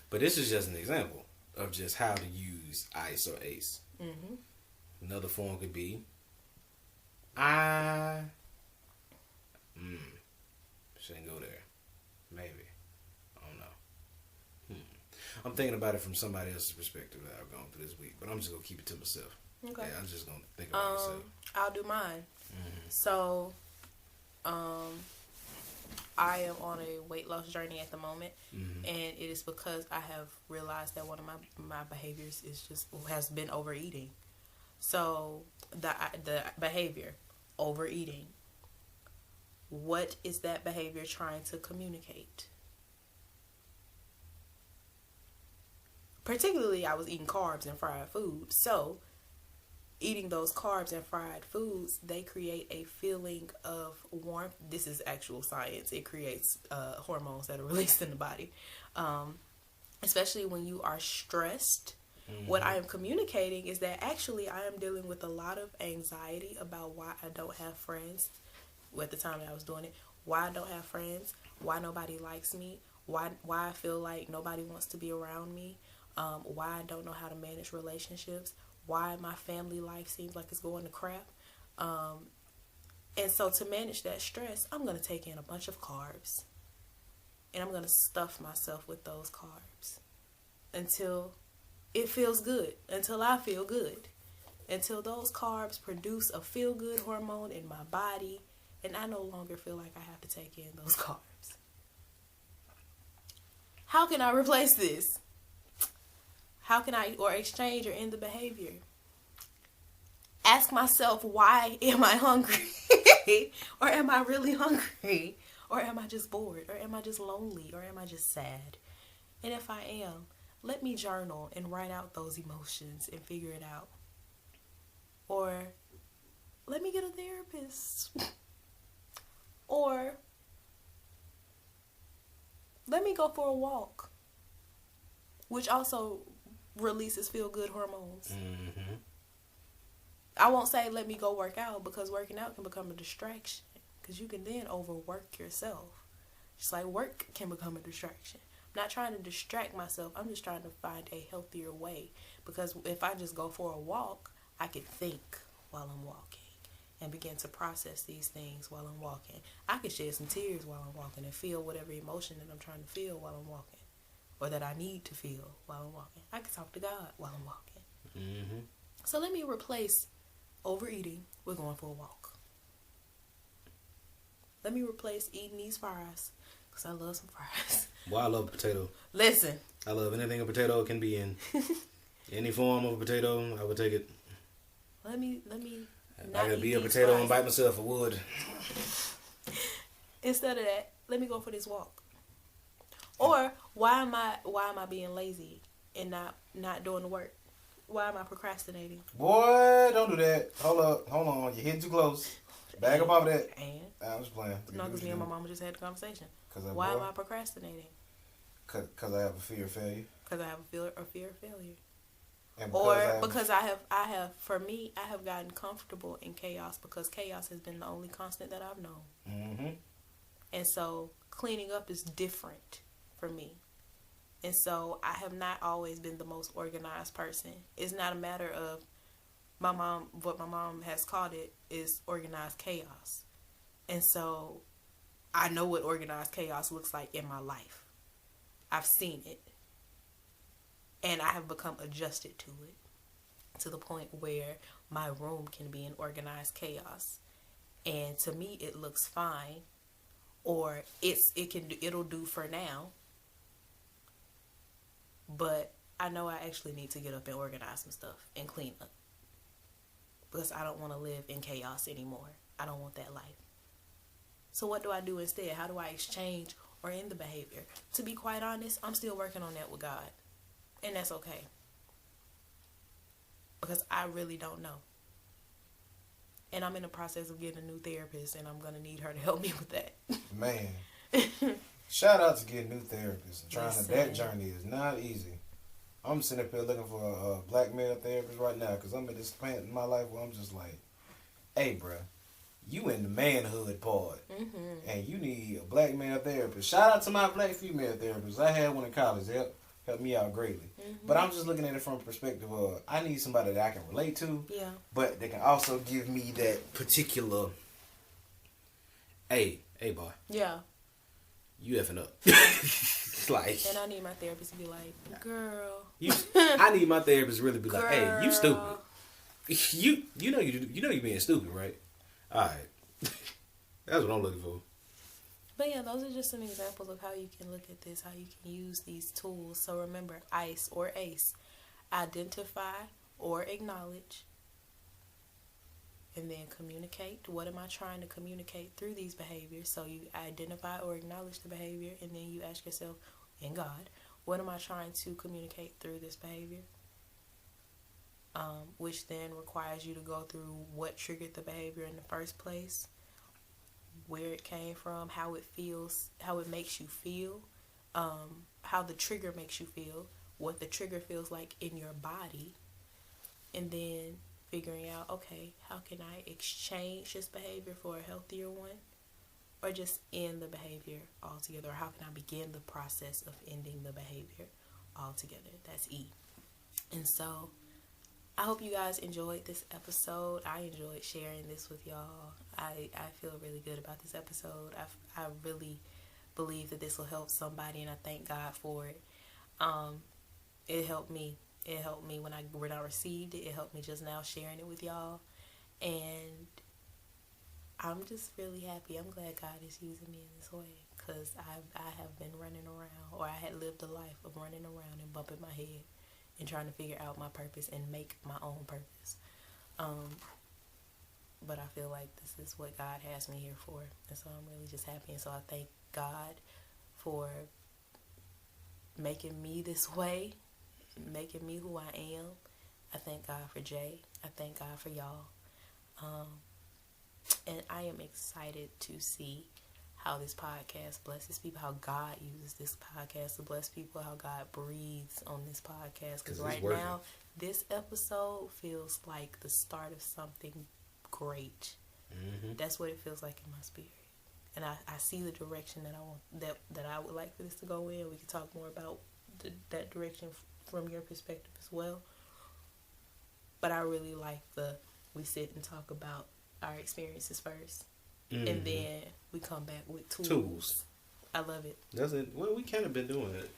But this is just an example of just how to use ice or ace. Mm-hmm. Another form could be shouldn't go there. Maybe. I don't know. I'm thinking about it from somebody else's perspective that I've gone through this week, but I'm just gonna keep it to myself. Okay. Yeah, I'm just gonna think about myself. I'll do mine. Mm-hmm. So, I am on a weight loss journey at the moment, Mm-hmm. and it is because I have realized that one of my behaviors has been overeating. So the behavior, overeating. What is that behavior trying to communicate? Particularly, I was eating carbs and fried food. So, eating those carbs and fried foods, they create a feeling of warmth. This is actual science. It creates hormones that are released in the body. Especially when you are stressed. Mm-hmm. What I am communicating is that actually I am dealing with a lot of anxiety about why I don't have friends. At the time that I was doing it, why I don't have friends, why nobody likes me, why I feel like nobody wants to be around me, why I don't know how to manage relationships, why my family life seems like it's going to crap. And so to manage that stress, I'm going to take in a bunch of carbs. And I'm going to stuff myself with those carbs until it feels good, until I feel good, until those carbs produce a feel-good hormone in my body, and I no longer feel like I have to take in those carbs. How can I replace this? How can I exchange or end the behavior? Ask myself, why am I hungry? Or am I really hungry? Or am I just bored? Or am I just lonely? Or am I just sad? And if I am, let me journal and write out those emotions and figure it out. Or let me get a therapist. Or let me go for a walk, which also releases feel-good hormones. Mm-hmm. I won't say let me go work out, because working out can become a distraction, because you can then overwork yourself. Just like work can become a distraction. I'm not trying to distract myself. I'm just trying to find a healthier way, because if I just go for a walk, I can think while I'm walking and begin to process these things while I'm walking. I can shed some tears while I'm walking and feel whatever emotion that I'm trying to feel while I'm walking, or that I need to feel while I'm walking. I can talk to God while I'm walking. Mm-hmm. So let me replace overeating with going for a walk. Let me replace eating these fries, because I love some fries. Well, I love potato. Listen. I love anything a potato can be in. Any form of a potato, I would take it. Let me If I could be a potato and bite myself, I would. Instead of that, let me go for this walk. Or why am I being lazy and not doing the work? Why am I procrastinating? Boy, don't do that. Hold on. You're hitting too close. Back up off of that. And I was playing. no, because me and my mama just had a conversation. Why am I procrastinating? Because I have a fear of failure. Because I have a fear of failure. And because I have gotten comfortable in chaos, because chaos has been the only constant that I've known. Mm-hmm. And so cleaning up is different for me. And so I have not always been the most organized person. It's not a matter of what my mom has called it is organized chaos. And so I know what organized chaos looks like in my life. I've seen it. And I have become adjusted to it, to the point where my room can be in organized chaos. And to me, it looks fine, or it'll do for now. But I know I actually need to get up and organize some stuff and clean up, because I don't want to live in chaos anymore. I don't want that life. So what do I do instead? How do I exchange or end the behavior? To be quite honest, I'm still working on that with God. And that's okay. Because I really don't know. And I'm in the process of getting a new therapist, and I'm going to need her to help me with that. Man. Shout out to getting new therapists. That journey is not easy. I'm sitting up here looking for a black male therapist right now because I'm at this point in my life where I'm just like, hey, bro, you in the manhood part, and you need a black male therapist. Shout out to my black female therapist. I had one in college. They helped me out greatly. But I'm just looking at it from a perspective of I need somebody that I can relate to, but they can also give me that particular, hey, boy. Yeah. You effing up. Like, and I need my therapist to be like, girl. I need my therapist to really be like, hey, you stupid. You know you being stupid, right? All right. That's what I'm looking for. But yeah, those are just some examples of how you can look at this, how you can use these tools. So remember, ICE or ACE. Identify or acknowledge. And then communicate. What am I trying to communicate through these behaviors? So you identify or acknowledge the behavior, and then you ask yourself, in God, what am I trying to communicate through this behavior? Which then requires you to go through what triggered the behavior in the first place, where it came from, how it feels, how it makes you feel, how the trigger makes you feel, what the trigger feels like in your body, and then figuring out, okay, how can I exchange this behavior for a healthier one, or just end the behavior altogether, or how can I begin the process of ending the behavior altogether? That's E. And so I hope you guys enjoyed this episode. I enjoyed sharing this with y'all. I feel really good about this episode. I really believe that this will help somebody, and I thank God for it. It helped me. It helped me when I received it. It helped me just now sharing it with y'all. And I'm just really happy. I'm glad God is using me in this way, because I have been running around, or I had lived a life of running around and bumping my head and trying to figure out my purpose and make my own purpose. But I feel like this is what God has me here for. And so I'm really just happy. And so I thank God for making me this way, making me who I am. I thank God for Jay. I thank God for y'all. And I am excited to see how this podcast blesses people, how God uses this podcast to bless people, how God breathes on this podcast. Because right now, this episode feels like the start of something great. That's what it feels like in my spirit. And I see the direction that I want, that I would like for this to go in. We can talk more about that direction from your perspective as well. But I really like we sit and talk about our experiences first. And then we come back with tools. I love it. Well, we kind of been doing it.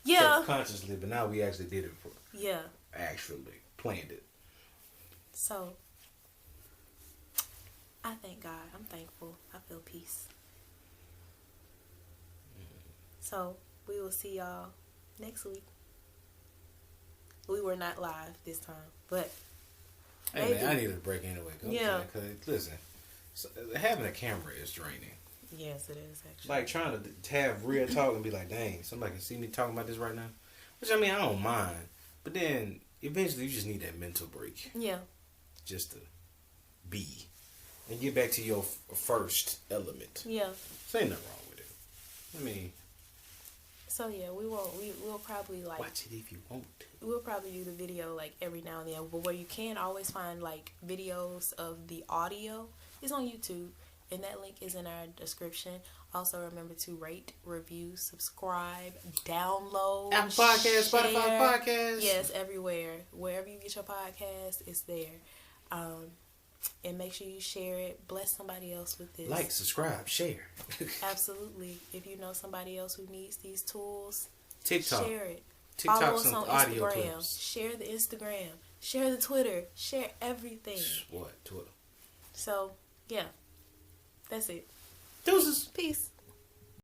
Yeah. Subconsciously, but now we actually did it. Actually planned it. So, I thank God. I'm thankful. I feel peace. So, we will see y'all next week. We were not live this time, but hey, man, I need a break anyway. Yeah. Because, listen, having a camera is draining. Yes, it is, actually. Like, trying to have real talk and be like, dang, somebody can see me talking about this right now. Which, I mean, I don't mind. But then, eventually, you just need that mental break. Yeah. Just to be. And get back to your first element. Yeah. So ain't nothing wrong with it. I mean... So, yeah, we'll probably, like... Watch it if you want to. We'll probably do the video, like, every now and then. But where you can always find, like, videos of the audio is on YouTube. And that link is in our description. Also, remember to rate, review, subscribe, download, Apple Podcasts, share. Spotify Podcasts. Yes, everywhere. Wherever you get your podcast, it's there. And make sure you share it. Bless somebody else with this. Like, subscribe, share. Absolutely. If you know somebody else who needs these tools, TikTok. share it. TikTok's Follow us some on audio Instagram. clips. Share the Instagram. Share the Twitter. Share everything. What? Twitter. So, yeah. That's it. Deuces. Peace.